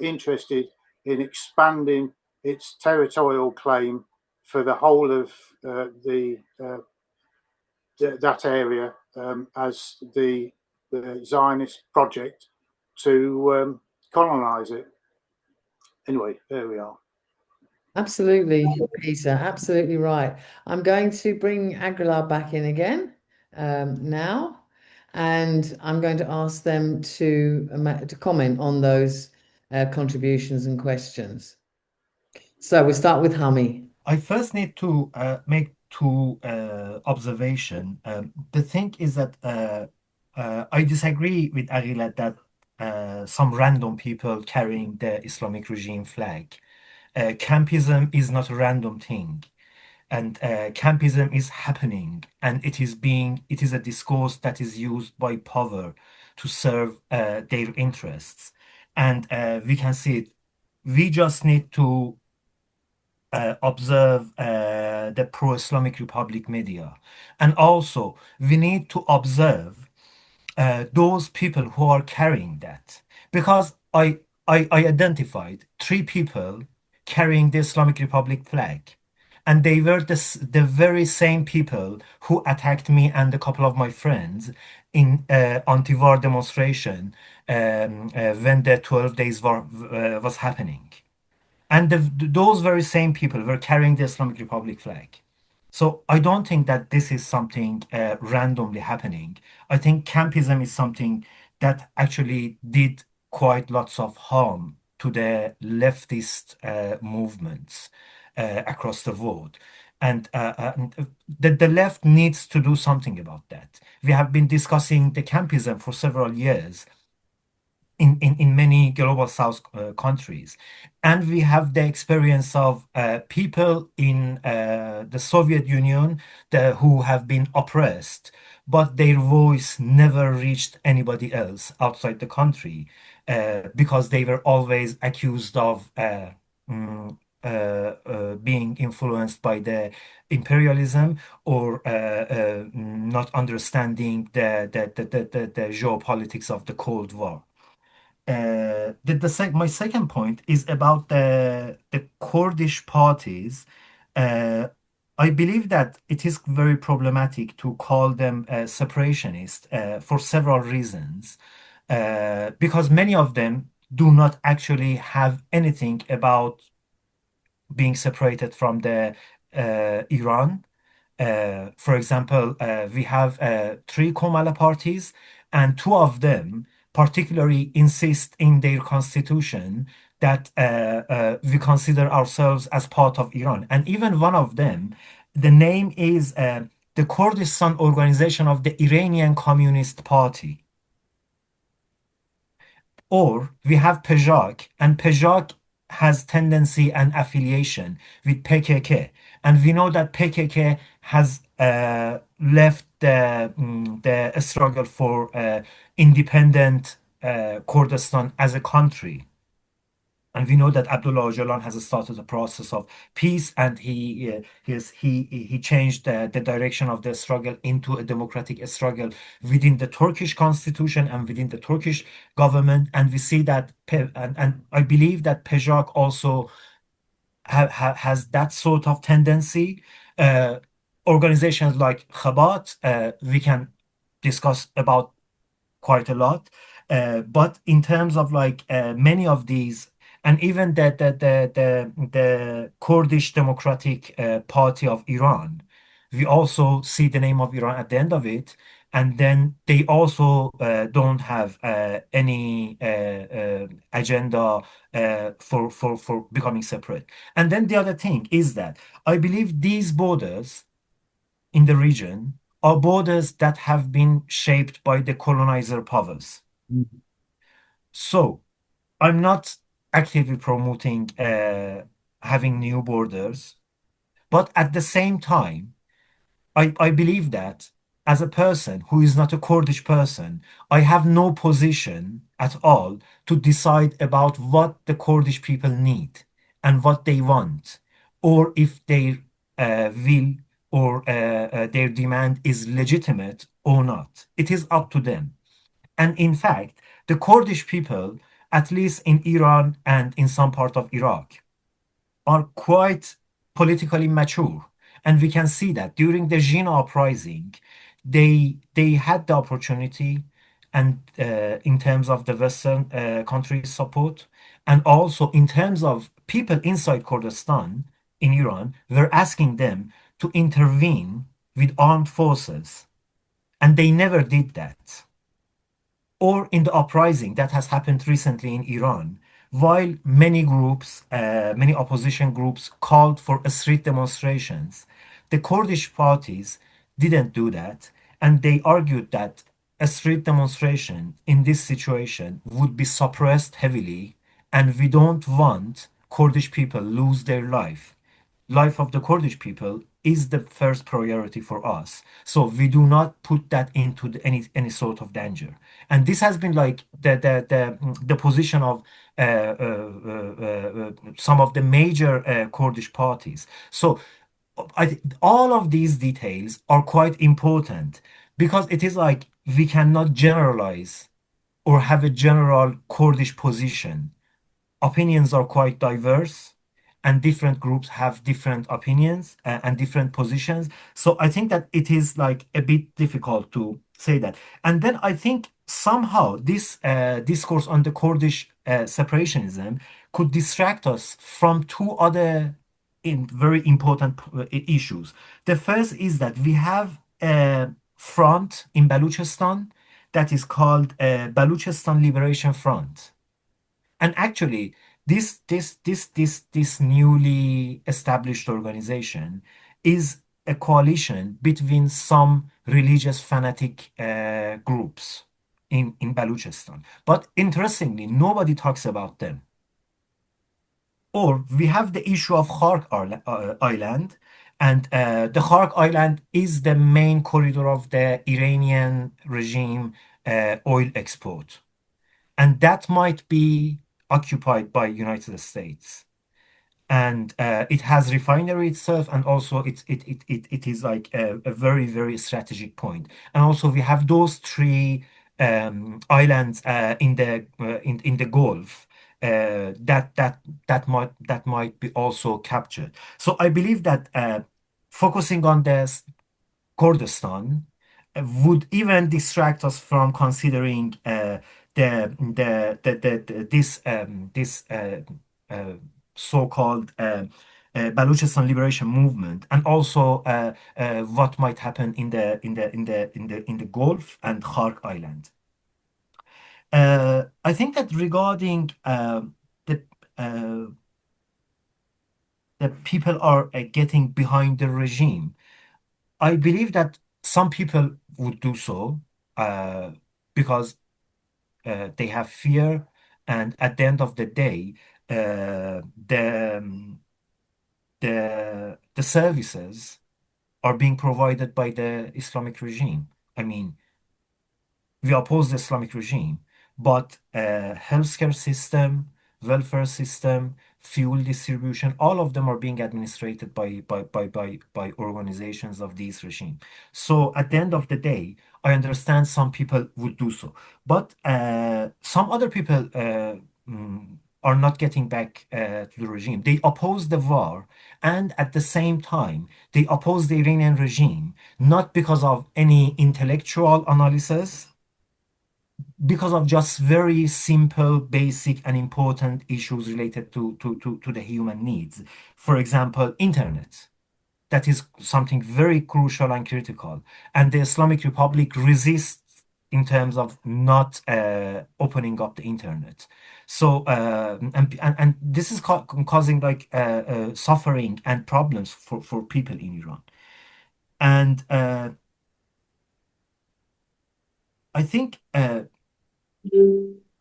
interested in expanding its territorial claim for the whole of that area as the Zionist project to colonize it. Anyway, there we are. Absolutely, Peter. Absolutely right. I'm going to bring Aghileh back in again now, and I'm going to ask them to comment on those contributions and questions. So we'll start with Hamid. I first need to make two observations. The thing is that I disagree with Aghileh that some random people carrying the Islamic regime flag. Campism is not a random thing, and campism is happening, and it is a discourse that is used by power to serve their interests, and we can see it. We just need to observe the pro-Islamic Republic media. And also, we need to observe those people who are carrying that. Because I identified three people carrying the Islamic Republic flag. And they were the very same people who attacked me and a couple of my friends in anti-war demonstration when the 12 days war was happening. And those very same people were carrying the Islamic Republic flag. So I don't think that this is something randomly happening. I think campism is something that actually did quite lots of harm to the leftist movements across the world. And the left needs to do something about that. We have been discussing the campism for several years in many global south countries. And we have the experience of people in the Soviet Union who have been oppressed, but their voice never reached anybody else outside the country because they were always accused of being influenced by the imperialism or not understanding the geopolitics of the Cold War. My second point is about the Kurdish parties. Uh, I believe that it is very problematic to call them separatist for several reasons, because many of them do not actually have anything about being separated from the Iran. For example, we have three Komala parties, and two of them particularly insist in their constitution that we consider ourselves as part of Iran. And even one of them, the name is the Kurdistan Organization of the Iranian Communist Party. Or we have PEJAK, and PEJAK has tendency and affiliation with PKK. And we know that PKK has left the struggle for independent Kurdistan as a country. And we know that Abdullah Öcalan has started a process of peace, and he changed the direction of the struggle into a democratic struggle within the Turkish constitution and within the Turkish government. And we see that, and I believe that PJAK also has that sort of tendency. Uh, Organizations like Chabad, we can discuss about quite a lot. But in terms of like many of these, and even the Kurdish Democratic Party of Iran, we also see the name of Iran at the end of it. And then they also don't have any agenda for becoming separate. And then the other thing is that I believe these borders in the region are borders that have been shaped by the colonizer powers. So I'm not actively promoting having new borders, but at the same time, I believe that as a person who is not a Kurdish person, I have no position at all to decide about what the Kurdish people need and what they want, or if their will or their demand is legitimate or not. It is up to them. And in fact, the Kurdish people, at least in Iran and in some part of Iraq, are quite politically mature. And we can see that during the Jina uprising, they had the opportunity, and in terms of the Western countries' support, and also in terms of people inside Kurdistan in Iran, were asking them to intervene with armed forces, and they never did that. Or in the uprising that has happened recently in Iran, while many groups, many opposition groups called for street demonstrations, the Kurdish parties didn't do that, and they argued that a street demonstration in this situation would be suppressed heavily, and we don't want Kurdish people lose their life of the Kurdish people is the first priority for us. So we do not put that into any sort of danger. And this has been like the position of some of the major Kurdish parties. So all of these details are quite important because it is like we cannot generalize or have a general Kurdish position. Opinions are quite diverse, and different groups have different opinions and different positions. So I think that it is like a bit difficult to say that. And then I think somehow this discourse on the Kurdish separationism could distract us from two other very important issues. The first is that we have a front in Balochistan that is called Balochistan Liberation Front. And actually, this newly established organization is a coalition between some religious fanatic groups in Balochistan. But interestingly, nobody talks about them. Or we have the issue of Khark Island, and the Khark Island is the main corridor of the Iranian regime oil export, and that might be occupied by United States. And it has refinery itself, and also it is like a very, very strategic point. And also we have those three islands in the Gulf that might be also captured. So I believe that focusing on this Kurdistan would even distract us from considering this uh, so-called Balochistan liberation movement, and also what might happen in the Gulf and Khark Island. I think that regarding the uh, the people are getting behind the regime. I believe that some people would do so because they have fear, and at the end of the day, the services are being provided by the Islamic regime. I mean, we oppose the Islamic regime, but healthcare system, welfare system, fuel distribution, all of them are being administrated by organizations of these regime. So at the end of the day, I understand some people would do so, but some other people are not getting back to the regime. They oppose the war, and at the same time, they oppose the Iranian regime, not because of any intellectual analysis, because of just very simple, basic, and important issues related to the human needs. For example, internet. That is something very crucial and critical. And the Islamic Republic resists in terms of not opening up the internet. So, and this is causing like suffering and problems for people in Iran. And I think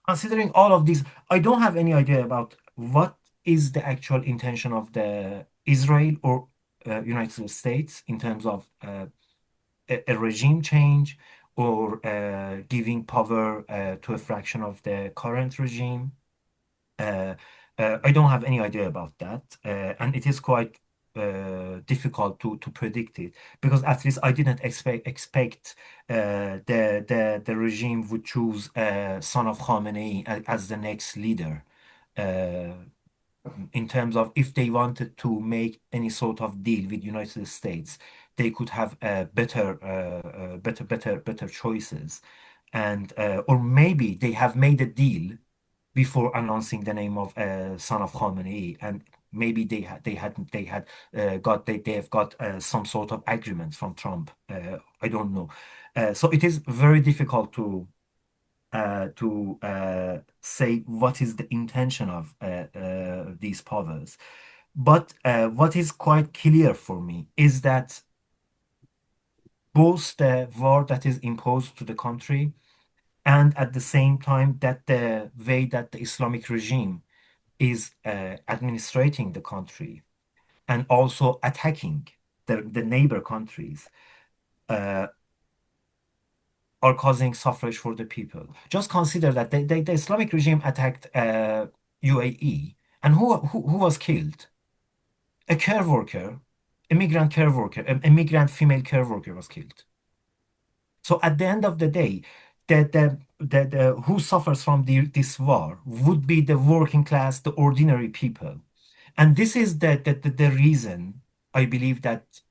considering all of these, I don't have any idea about what is the actual intention of the Israel or United States in terms of a regime change or giving power to a fraction of the current regime. I don't have any idea about that, and it is quite difficult to predict it because at least I didn't expect the regime would choose son of Khamenei as the next leader. In terms of if they wanted to make any sort of deal with United States, they could have better choices, and or maybe they have made a deal before announcing the name of son of Khamenei, and maybe they have got some sort of agreement from Trump. I don't know. So it is very difficult to say what is the intention of these powers. But what is quite clear for me is that both the war that is imposed to the country and at the same time that the way that the Islamic regime is administrating the country and also attacking the neighbor countries uh, are causing suffrage for the people. Just consider that the Islamic regime attacked UAE, and who was killed? A care worker, a migrant care worker, a migrant female care worker was killed. So at the end of the day, who suffers from this war would be the working class, the ordinary people. And this is the reason I believe that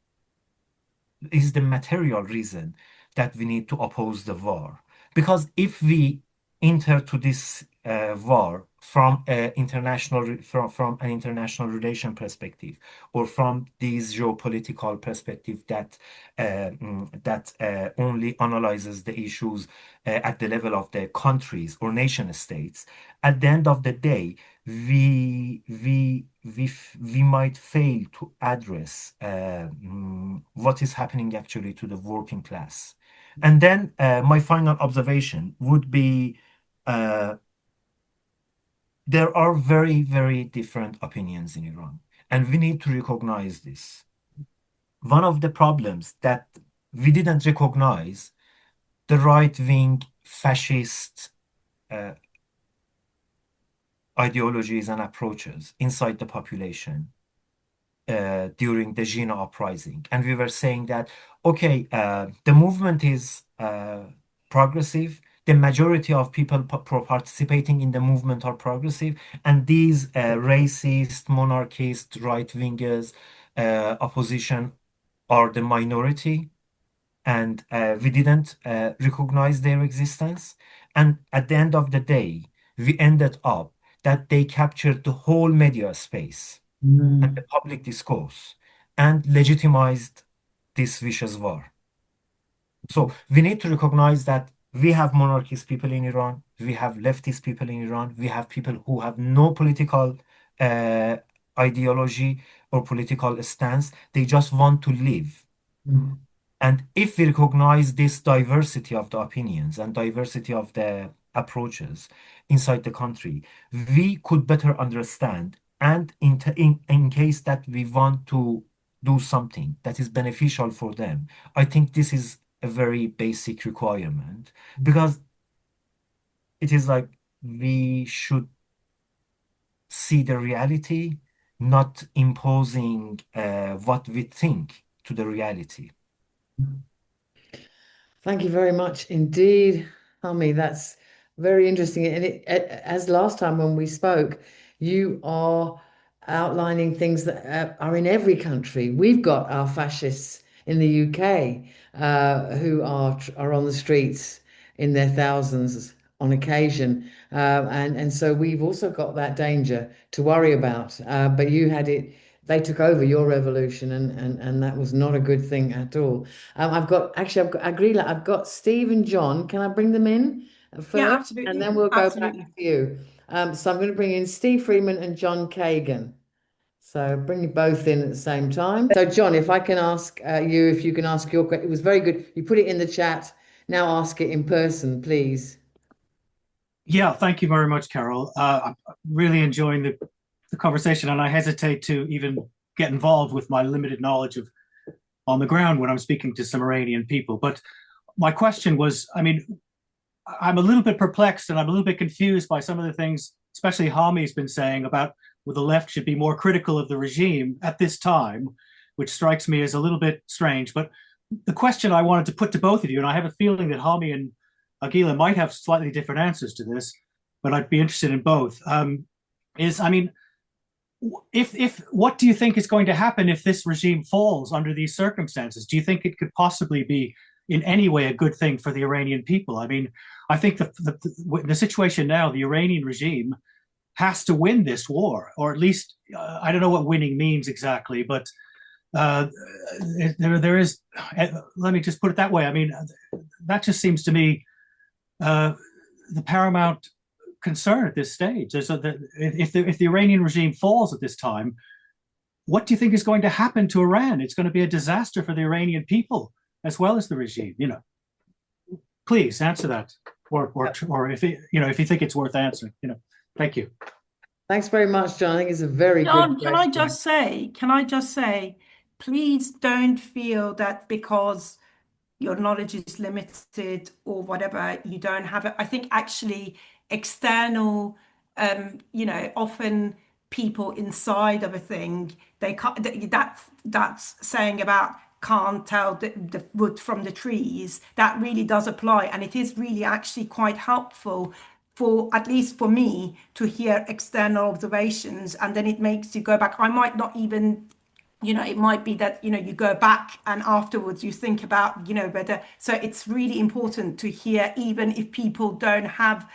is the material reason that we need to oppose the war. Because if we enter to this war from from an international relation perspective or from this geopolitical perspective that only analyzes the issues at the level of the countries or nation states, at the end of the day, we might fail to address what is happening actually to the working class. And then my final observation would be there are very, very different opinions in Iran, and we need to recognize this. One of the problems that we didn't recognize the right-wing fascist uh, ideologies and approaches inside the population during the Jina uprising. And we were saying that, okay, the movement is progressive. The majority of people participating in the movement are progressive. And these racist, monarchist, right-wingers, opposition are the minority. And we didn't recognize their existence. And at the end of the day, we ended up that they captured the whole media space and the public discourse and legitimized this vicious war. So we need to recognize that we have monarchist people in Iran, we have leftist people in Iran, we have people who have no political uh, ideology or political stance. They just want to live. And if we recognize this diversity of the opinions and diversity of the approaches inside the country, we could better understand. And in case that we want to do something that is beneficial for them, I think this is a very basic requirement because it is like we should see the reality, not imposing what we think to the reality. Thank you very much indeed, Hami. That's very interesting. And as last time when we spoke, you are outlining things that are in every country. We've got our fascists in the UK who are on the streets in their thousands on occasion, and so we've also got that danger to worry about. But you had it. They took over your revolution, and that was not a good thing at all. I've got Aghileh, I've got Steve and John. Can I bring them in first? Yeah, And absolutely. then we'll go back Absolutely. to you. So I'm going to bring in Steve Freeman and John Kagan. So bring you both in at the same time. So John, if I can ask you, if you can ask your question. It was very good. You put it in the chat. Now ask it in person, please. Yeah, thank you very much, Carol. I'm really enjoying the conversation, and I hesitate to even get involved with my limited knowledge of on the ground when I'm speaking to some Iranian people. But my question was, I mean, I'm a little bit perplexed and I'm a little bit confused by some of the things, especially Hami's been saying about where the left should be more critical of the regime at this time, which strikes me as a little bit strange. But the question I wanted to put to both of you, and I have a feeling that Hami and Aghileh might have slightly different answers to this, but I'd be interested in both. I mean, if what do you think is going to happen if this regime falls under these circumstances? Do you think it could possibly be in any way a good thing for the Iranian people? I mean, I think the situation now, the Iranian regime has to win this war, or at least I don't know what winning means exactly, but there is. Let me just put it that way. I mean, that just seems to me the paramount concern at this stage. If the Iranian regime falls at this time, what do you think is going to happen to Iran? It's going to be a disaster for the Iranian people as well as the regime. You know, please answer that, or if if you think it's worth answering. You know, thank you. Thanks very much, John. I think it's a very John, good can I question. just say, please don't feel that because your knowledge is limited or whatever, you don't have it. I think actually external, often people inside of a thing, they can't, that's saying about can't tell the wood from the trees. That really does apply. And it is really actually quite helpful for, at least for me, to hear external observations. And then it makes you go back. I might not even it might be that, you go back and afterwards you think about, whether, so it's really important to hear, even if people don't have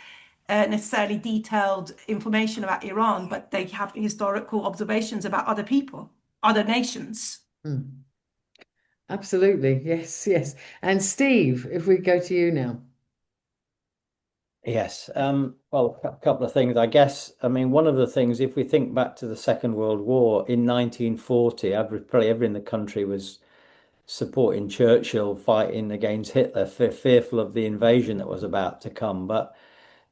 necessarily detailed information about Iran, but they have historical observations about other people, other nations. Absolutely. Yes, yes. And Steve, if we go to you now. Yes. Well, a couple of things, I guess. I mean, one of the things, if we think back to the Second World War in 1940, probably everyone in the country was supporting Churchill fighting against Hitler, fearful of the invasion that was about to come. But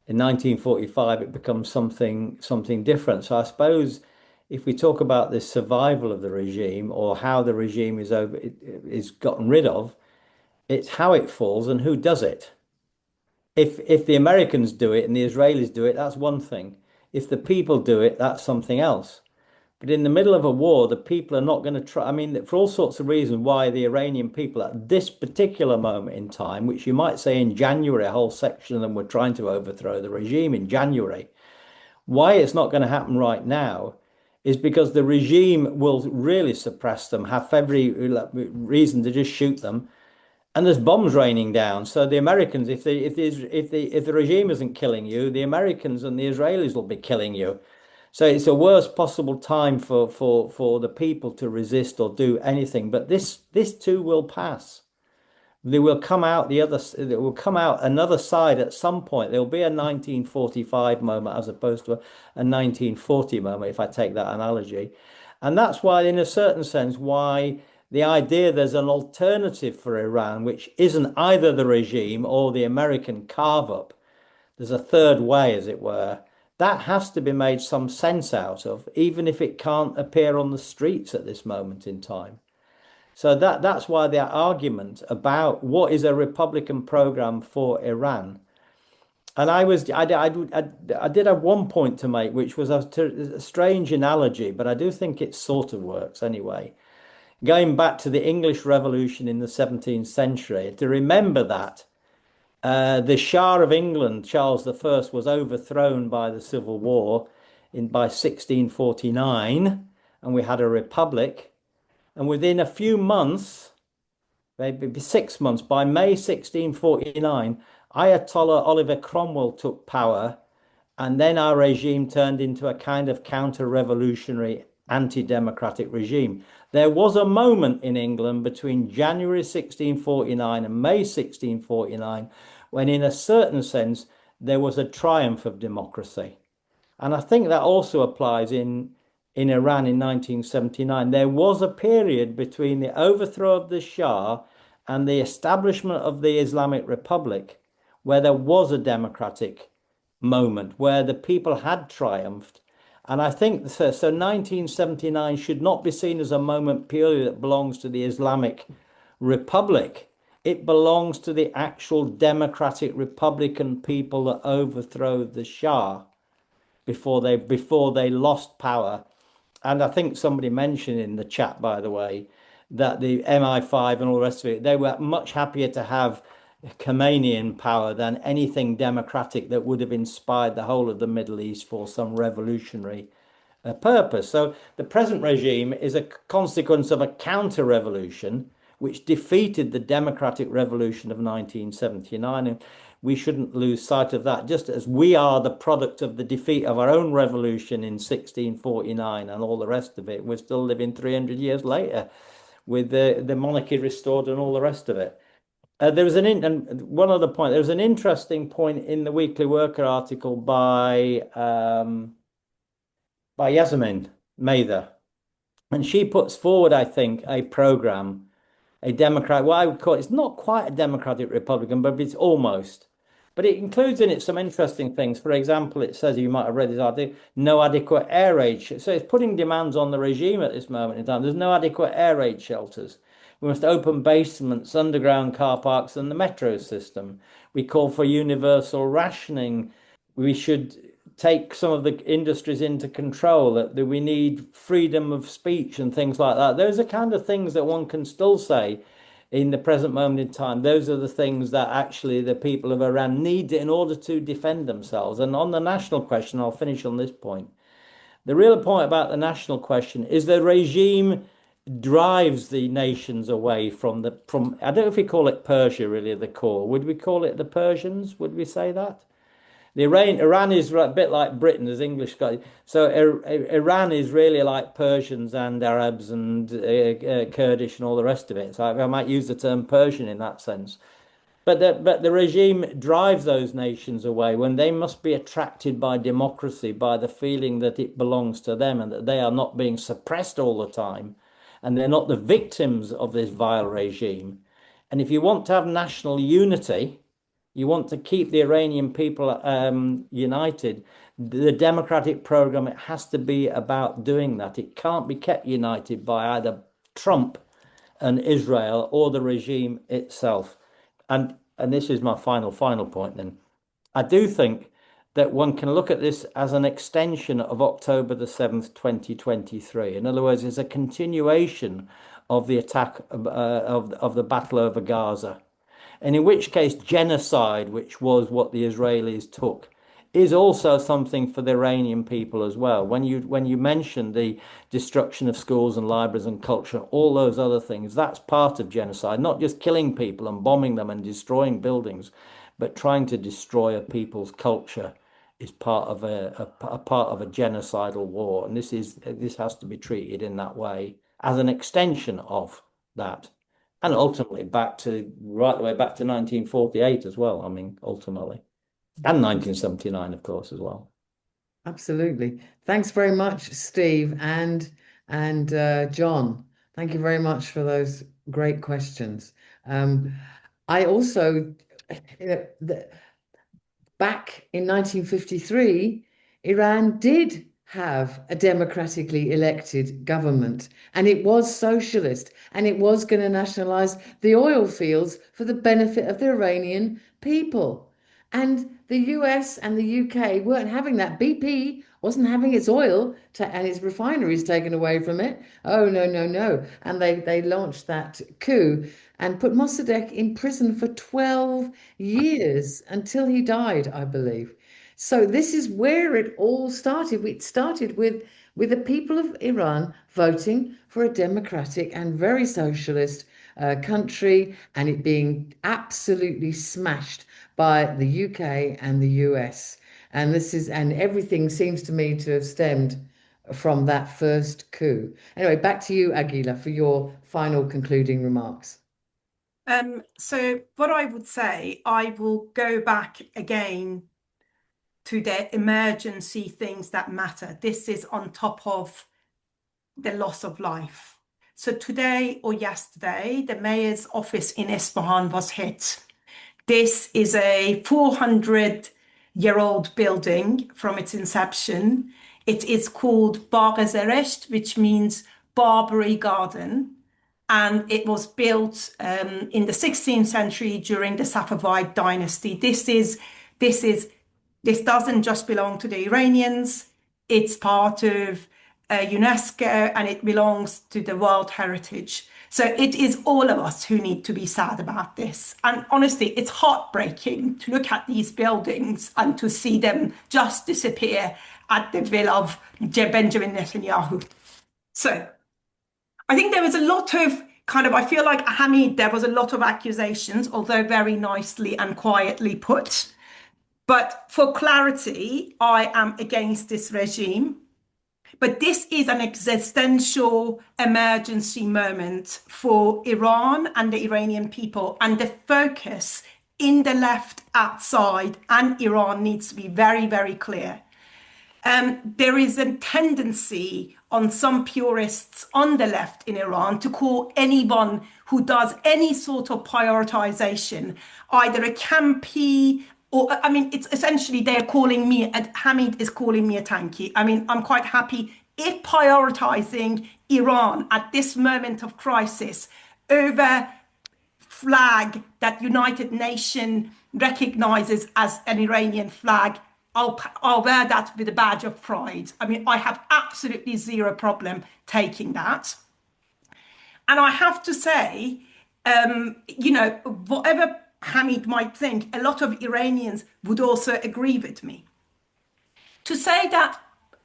in 1945, it becomes something different. So I suppose if we talk about the survival of the regime or how the regime is gotten rid of, it's how it falls and who does it. If the Americans do it and the Israelis do it, that's one thing. If the people do it, that's something else. But in the middle of a war, the people are not going to try. I mean, for all sorts of reasons, why the Iranian people at this particular moment in time, which you might say in January, a whole section of them were trying to overthrow the regime in January, why it's not going to happen right now is because the regime will really suppress them, have every reason to just shoot them, and there's bombs raining down. So the Americans, if the regime isn't killing you, the Americans and the Israelis will be killing you. So it's a worst possible time for the people to resist or do anything. But this too will pass. They will come out It will come out another side at some point. There will be a 1945 moment as opposed to a 1940 moment, if I take that analogy. And that's why, in a certain sense, why the idea there's an alternative for Iran, which isn't either the regime or the American carve up. There's a third way, as it were. That has to be made some sense out of, even if it can't appear on the streets at this moment in time. So that's why the argument about what is a Republican program for Iran And I did have one point to make, which was a strange analogy, but I do think it sort of works anyway. Going back to the English Revolution in the 17th century, to remember that the Shah of England, Charles I, was overthrown by the Civil War by 1649, and we had a republic. And within a few months, maybe 6 months, by May 1649, Ayatollah Oliver Cromwell took power, and then our regime turned into a kind of counter-revolutionary, anti-democratic regime. There was a moment in England between January 1649 and May 1649 when, in a certain sense, there was a triumph of democracy. And I think that also applies in Iran in 1979. There was a period between the overthrow of the Shah and the establishment of the Islamic Republic where there was a democratic moment, where the people had triumphed. And I think so 1979 should not be seen as a moment purely that belongs to the Islamic Republic. It belongs to the actual democratic Republican people that overthrew the Shah before they lost power. And I think somebody mentioned in the chat, by the way, that the MI5 and all the rest of it, they were much happier to have Khomeini in power than anything democratic that would have inspired the whole of the Middle East for some revolutionary purpose. So the present regime is a consequence of a counter-revolution which defeated the democratic revolution of 1979. And we shouldn't lose sight of that, just as we are the product of the defeat of our own revolution in 1649 and all the rest of it. We're still living 300 years later with the monarchy restored and all the rest of it. There was one other point. There was an interesting point in the Weekly Worker article by Yasmin Mather, and she puts forward, I think, a program, a Democrat. What I would call it's not quite a Democratic Republican, but it's almost. But it includes in it some interesting things. For example, it says, you might have read this article, no adequate air raid. So it's putting demands on the regime at this moment in time. There's no adequate air raid shelters. We must open basements, underground car parks, and the metro system. We call for universal rationing. We should take some of the industries into control, that we need freedom of speech and things like that. Those are kind of things that one can still say in the present moment in time. Those are the things that actually the people of Iran need in order to defend themselves. And on the national question, I'll finish on this point. The real point about the national question is the regime drives the nations away from I don't know if we call it Persia, really, the core. Would we call it the Persians? Would we say that? Iran is a bit like Britain as English guys. So Iran is really like Persians and Arabs and Kurdish and all the rest of it. So I might use the term Persian in that sense. But the regime drives those nations away when they must be attracted by democracy, by the feeling that it belongs to them and that they are not being suppressed all the time and they're not the victims of this vile regime. And if you want to have national unity, you want to keep the Iranian people united, the democratic program, it has to be about doing that. It can't be kept united by either Trump and Israel or the regime itself. And this is my final point then. I do think that one can look at this as an extension of October the 7th, 2023. In other words, it's a continuation of the attack of the battle over Gaza. And in which case, genocide, which was what the Israelis took, is also something for the Iranian people as well. When you mention the destruction of schools and libraries and culture, all those other things, that's part of genocide, not just killing people and bombing them and destroying buildings, but trying to destroy a people's culture is part of a genocidal war. And this has to be treated in that way as an extension of that. And ultimately right the way back to 1948 as well, I mean, ultimately. And 1979, of course, as well. Absolutely. Thanks very much, Steve and John. Thank you very much for those great questions. I also, back in 1953, Iran did have a democratically elected government, and it was socialist, and it was going to nationalize the oil fields for the benefit of the Iranian people. And the US and the UK weren't having that. BP wasn't having its oil and its refineries taken away from it. Oh, no, no, no. And they launched that coup and put Mossadegh in prison for 12 years until he died, I believe. So this is where it all started. It started with the people of Iran voting for a democratic and very socialist country, and it being absolutely smashed by the UK and the US. And everything seems to me to have stemmed from that first coup. Anyway, back to you, Aghileh, for your final concluding remarks. So what I would say, I will go back again to the emergency things that matter. This is on top of the loss of life. So today or yesterday, the mayor's office in Isfahan was hit. This is a 400-year-old building from its inception. It is called Bagh Zeresht, which means Barbary Garden. And it was built in the 16th century during the Safavid dynasty. This doesn't just belong to the Iranians. It's part of UNESCO, and it belongs to the World Heritage. So it is all of us who need to be sad about this. And honestly, it's heartbreaking to look at these buildings and to see them just disappear at the will of Benjamin Netanyahu. So I think there was a lot of I feel like Hamid, there was a lot of accusations, although very nicely and quietly put. But for clarity, I am against this regime. But this is an existential emergency moment for Iran and the Iranian people. And the focus in the left outside and Iran needs to be very, very clear. There is a tendency on some purists on the left in Iran to call anyone who does any sort of prioritization either a campy or, it's essentially they're calling me, Hamid is calling me a tanky. I'm quite happy if prioritizing Iran at this moment of crisis over flag that United Nations recognizes as an Iranian flag, I'll wear that with a badge of pride. I have absolutely zero problem taking that. And I have to say, whatever Hamid might think, a lot of Iranians would also agree with me. To say that,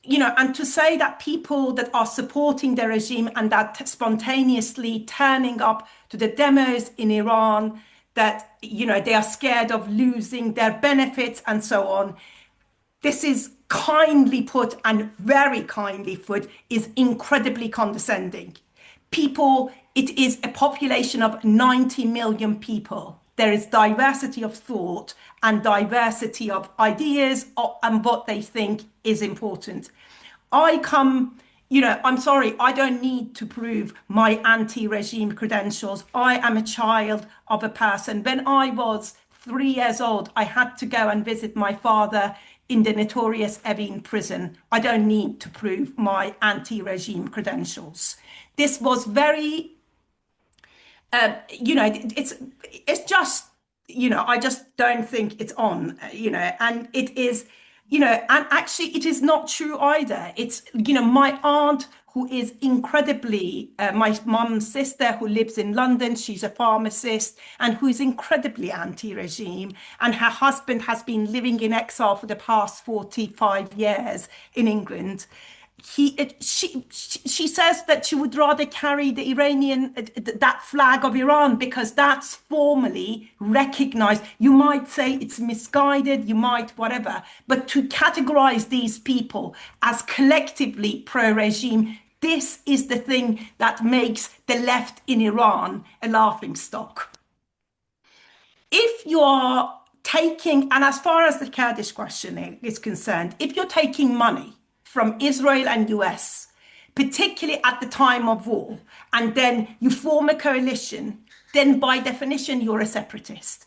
and to say that people that are supporting the regime and that spontaneously turning up to the demos in Iran, that, they are scared of losing their benefits and so on. This is kindly put and very kindly put, is incredibly condescending. It is a population of 90 million people. There is diversity of thought and diversity of ideas and what they think is important. I'm sorry, I don't need to prove my anti-regime credentials. I am a child of a person. When I was 3 years old, I had to go and visit my father in the notorious Evin prison. I don't need to prove my anti-regime credentials. This was very, it's just, I just don't think it's on, and it is, and actually it is not true either. It's, my aunt, who is incredibly, my mum's sister who lives in London, she's a pharmacist and who is incredibly anti-regime. And her husband has been living in exile for the past 45 years in England. She says that she would rather carry the Iranian, that flag of Iran, because that's formally recognized. You might say it's misguided, you might whatever, but to categorize these people as collectively pro-regime, this is the thing that makes the left in Iran a laughingstock. If you are taking, and as far as the Kurdish question is concerned, if you're taking money from Israel and US, particularly at the time of war, and then you form a coalition, then by definition, you're a separatist.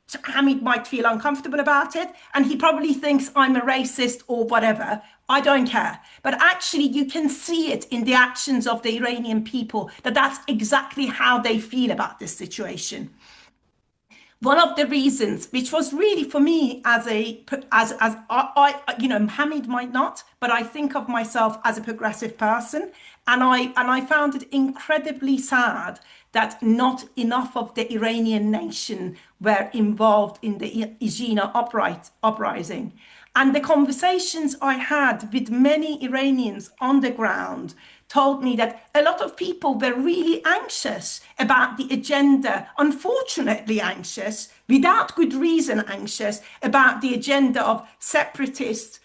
So Hamid might feel uncomfortable about it, and he probably thinks I'm a racist or whatever. I don't care. But actually, you can see it in the actions of the Iranian people, that that's exactly how they feel about this situation. one of the reasons, which was really for me as Hamid might not, but I think of myself as a progressive person, and I found it incredibly sad that not enough of the Iranian nation were involved in the Aghileh uprising. And the conversations I had with many Iranians on the ground told me that a lot of people were really anxious about the agenda, unfortunately anxious, without good reason anxious, about the agenda of separatist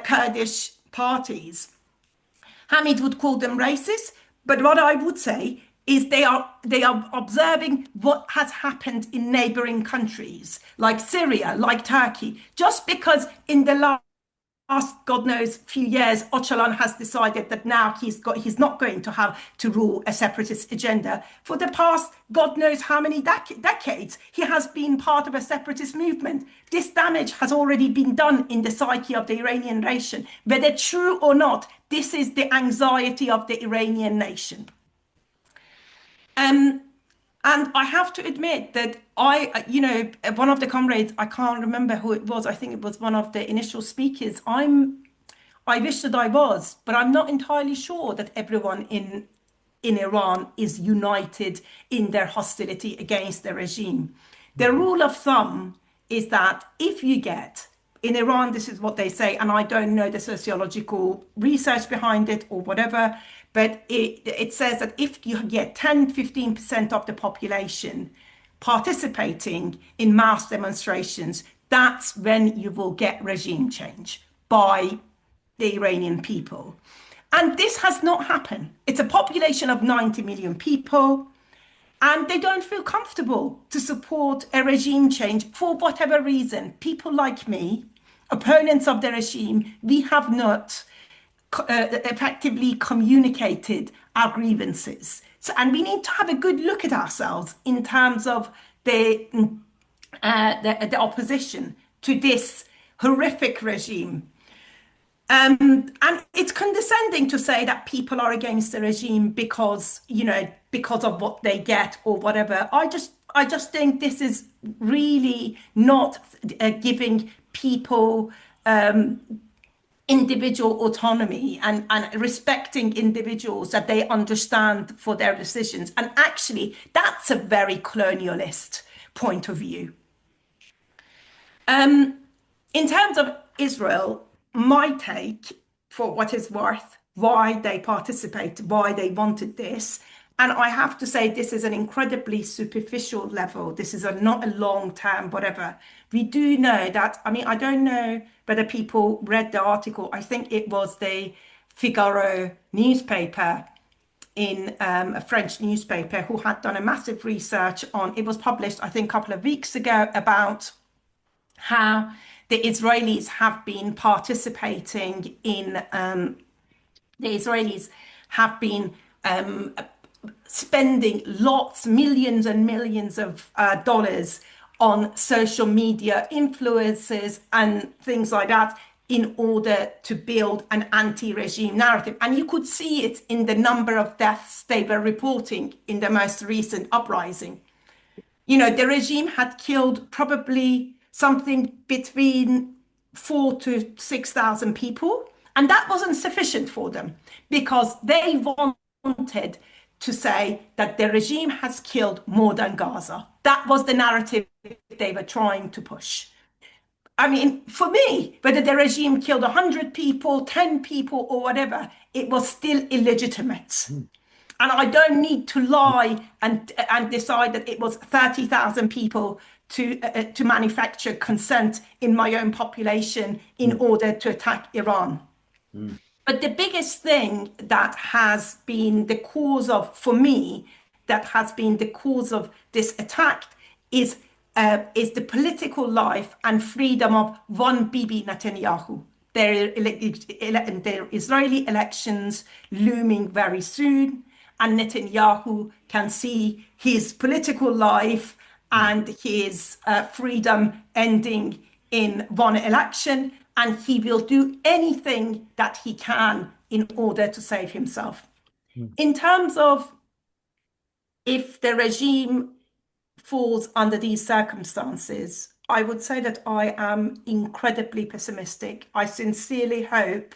Kurdish parties. Hamid would call them racist, but what I would say is they are observing what has happened in neighboring countries like Syria, like Turkey, just because in the last God knows few years, Öcalan has decided that now he's not going to have to rule a separatist agenda. For the past God knows how many decades, he has been part of a separatist movement. This damage has already been done in the psyche of the Iranian nation. Whether true or not, this is the anxiety of the Iranian nation. And I have to admit that one of the comrades, I can't remember who it was, I think it was one of the initial speakers. I wish that I was, but I'm not entirely sure that everyone in Iran is united in their hostility against the regime. The rule of thumb is that if you get, in Iran, this is what they say, and I don't know the sociological research behind it or whatever, but it says that if you get 10-15% of the population participating in mass demonstrations, that's when you will get regime change by the Iranian people. And this has not happened. It's a population of 90 million people, and they don't feel comfortable to support a regime change for whatever reason. People like me, opponents of the regime, we have not effectively communicated our grievances. And we need to have a good look at ourselves in terms of the opposition to this horrific regime. And it's condescending to say that people are against the regime because of what they get or whatever. I just think this is really not giving people individual autonomy and respecting individuals that they understand for their decisions. And actually, that's a very colonialist point of view. In terms of Israel, my take, for what is worth, why they participate, why they wanted this, and I have to say this is an incredibly superficial level. This is not a long-term whatever. We do know that, I mean, I don't know whether people read the article. I think it was the Figaro newspaper in a French newspaper who had done a massive research on, it was published, I think, a couple of weeks ago, about how the Israelis have been participating in, spending lots, millions and millions of dollars on social media influencers and things like that in order to build an anti-regime narrative. And you could see it in the number of deaths they were reporting in the most recent uprising. You know, the regime had killed probably something between 4,000 to 6,000 people. And that wasn't sufficient for them because they wanted to say that the regime has killed more than Gaza. That was the narrative they were trying to push. I mean, for me, whether the regime killed 100 people, 10 people, or whatever, it was still illegitimate. And I don't need to lie and decide that it was 30,000 people to manufacture consent in my own population in order to attack Iran. But the biggest thing that has been the cause of, for me, that has been the cause of this attack is the political life and freedom of one Bibi Netanyahu. There are Israeli elections looming very soon, and Netanyahu can see his political life and his freedom ending in one election, and he will do anything that he can in order to save himself. In terms of if the regime falls under these circumstances, I would say that I am incredibly pessimistic. I sincerely hope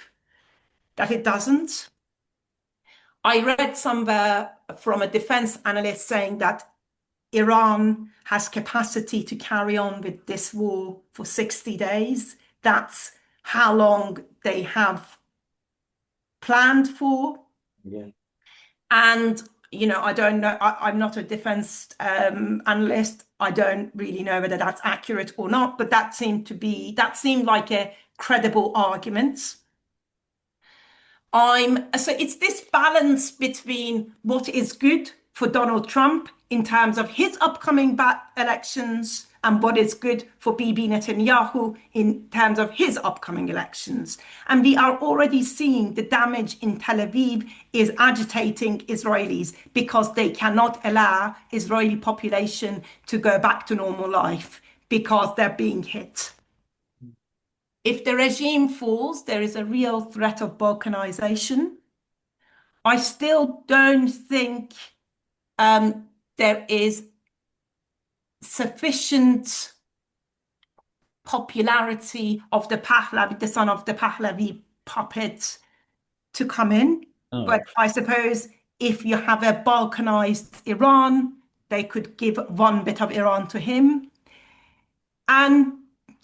that it doesn't. I read somewhere from a defense analyst saying that Iran has capacity to carry on with this war for 60 days. That's how long they have planned for. Yeah. And, you know, I don't know, I'm not a defense analyst. I don't really know whether that's accurate or not, but that seemed like a credible argument. So it's this balance between what is good for Donald Trump in terms of his upcoming elections and what is good for Bibi Netanyahu in terms of his upcoming elections. And we are already seeing the damage in Tel Aviv is agitating Israelis because they cannot allow Israeli population to go back to normal life because they're being hit. If the regime falls, there is a real threat of balkanization. I still don't think there is sufficient popularity of the son of the Pahlavi puppet to come in. Oh. But I suppose if you have a balkanized Iran, they could give one bit of Iran to him. And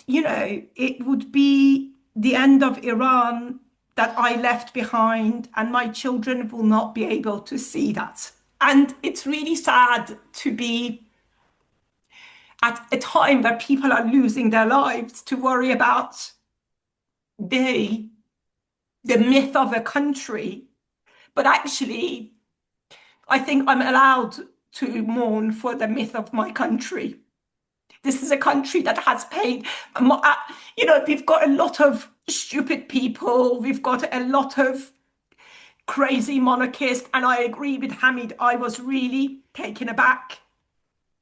you know, it would be the end of Iran that I left behind, and my children will not be able to see that. And it's really sad to be at a time where people are losing their lives to worry about the myth of a country. But actually, I think I'm allowed to mourn for the myth of my country. This is a country that has paid, you know, we've got a lot of stupid people. We've got a lot of crazy monarchists. And I agree with Hamid. I was really taken aback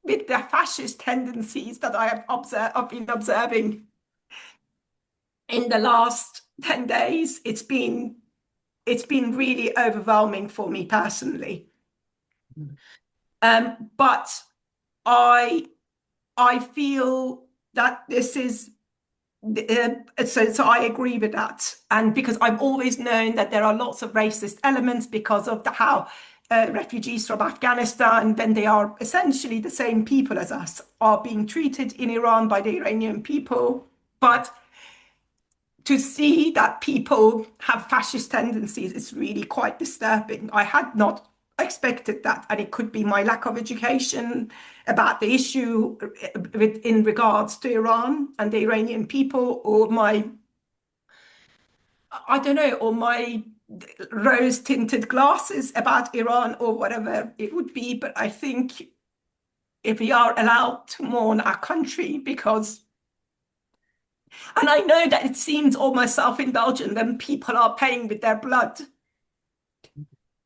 with the fascist tendencies that I've been observing in the last 10 days. It's been really overwhelming for me personally. But I feel that this is, so I agree with that. And because I've always known that there are lots of racist elements because of how refugees from Afghanistan, when they are essentially the same people as us, are being treated in Iran by the Iranian people. But to see that people have fascist tendencies is really quite disturbing. I had not expected that, and it could be my lack of education about the issue in regards to Iran and the Iranian people, or my rose-tinted glasses about Iran, or whatever it would be. But I think if we are allowed to mourn our country, and I know that it seems almost self-indulgent when people are paying with their blood,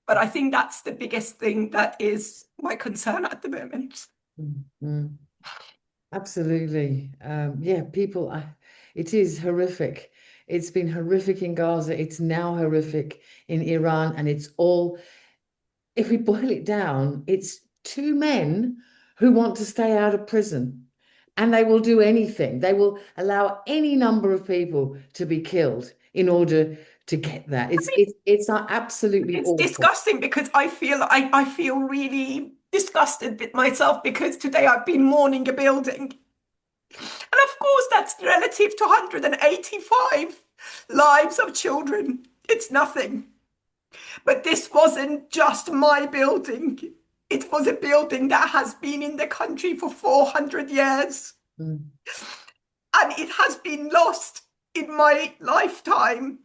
but I think that's the biggest thing that is my concern at the moment. Mm-hmm. Absolutely. Yeah, people, it is horrific. It's been horrific in Gaza. It's now horrific in Iran. And it's all, if we boil it down, it's two men who want to stay out of prison. And they will do anything. They will allow any number of people to be killed in order to get that. It's absolutely awful. It's disgusting, because I feel really disgusted with myself, because today I've been mourning a building. And of course, that's relative to 185 lives of children. It's nothing. But this wasn't just my building. It was a building that has been in the country for 400 years. And it has been lost in my lifetime.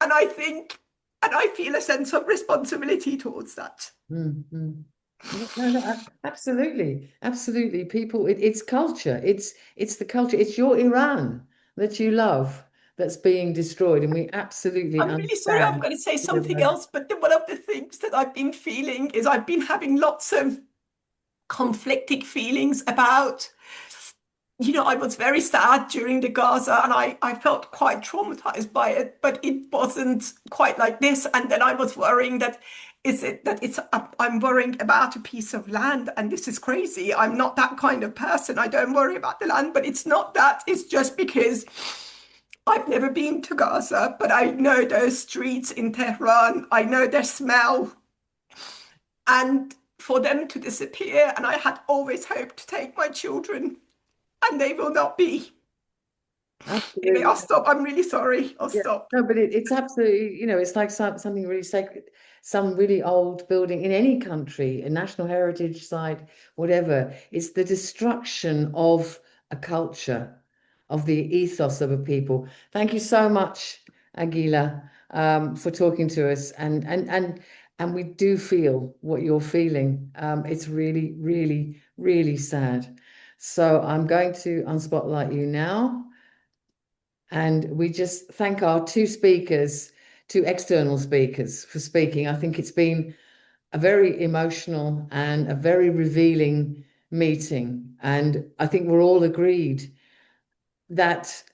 And I feel a sense of responsibility towards that. No, absolutely. Absolutely. People, it's culture. It's the culture. It's your Iran that you love that's being destroyed. And we absolutely I'm really sorry, I'm going to say something else, but one of the things that I've been feeling is I've been having lots of conflicting feelings about, you know, I was very sad during the Gaza, and I felt quite traumatized by it, but it wasn't quite like this. And then I was worrying that Is it that I'm worrying about a piece of land and this is crazy? I'm not that kind of person. I don't worry about the land, but it's not that. It's just because I've never been to Gaza, but I know those streets in Tehran. I know their smell. And for them to disappear, and I had always hoped to take my children, and they will not be. Anyway, I'll stop. I'm really sorry. I'll stop. No, but it's absolutely, it's like something really sacred, some really old building in any country, a national heritage site, whatever. It's the destruction of a culture, of the ethos of a people. Thank you so much, Aghileh, for talking to us. And we do feel what you're feeling. It's really, really, really sad. So I'm going to unspotlight you now. And we just thank our two external speakers for speaking. I think it's been a very emotional and a very revealing meeting. And I think we're all agreed that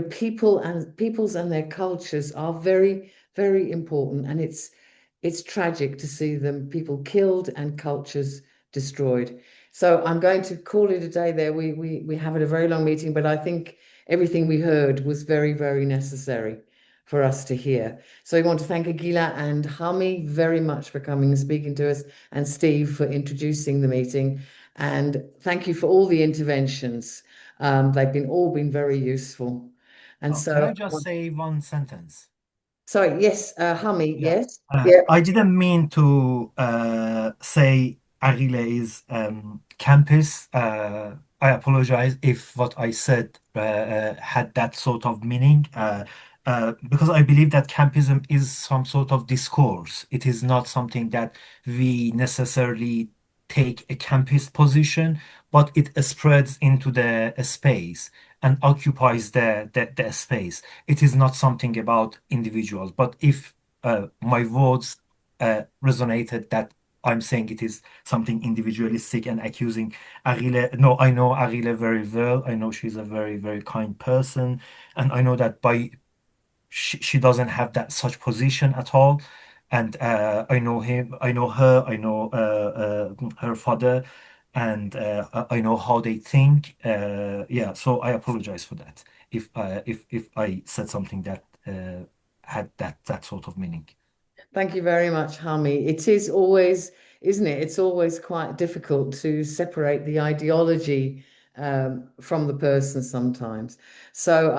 peoples and their cultures are very, very important. And it's tragic to see people killed and cultures destroyed. So I'm going to call it a day there. We have a very long meeting, but I think everything we heard was very, very necessary for us to hear. So we want to thank Aghileh and Hamid very much for coming and speaking to us, and Steve for introducing the meeting. And thank you for all the interventions. They've all been very useful. And so Can I just say one sentence? sorry, yes, Hamid, Yeah. yes. Yeah. I didn't mean to say Aghileh is campus. I apologize if what I said had that sort of meaning, because I believe that campism is some sort of discourse. It is not something that we necessarily take a campus position, but it spreads into the space and occupies the space. It is not something about individuals. But if my words resonated that I'm saying it is something individualistic and accusing Aghileh. No, I know Aghileh very well. I know she's a very, very kind person. And I know that she doesn't have that such position at all. And I know him, I know her, I know her father, and I know how they think. Yeah, so I apologize for that if I said something that had that sort of meaning. Thank you very much, Hami. It is always, isn't it? It's always quite difficult to separate the ideology from the person sometimes. So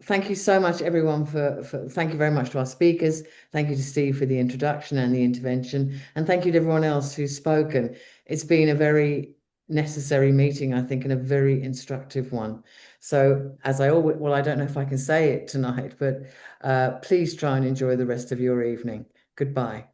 thank you so much, everyone, thank you very much to our speakers. Thank you to Steve for the introduction and the intervention. And thank you to everyone else who's spoken. It's been a very necessary meeting, I think, and a very instructive one. So as I always, well, I don't know if I can say it tonight, but please try and enjoy the rest of your evening. Goodbye.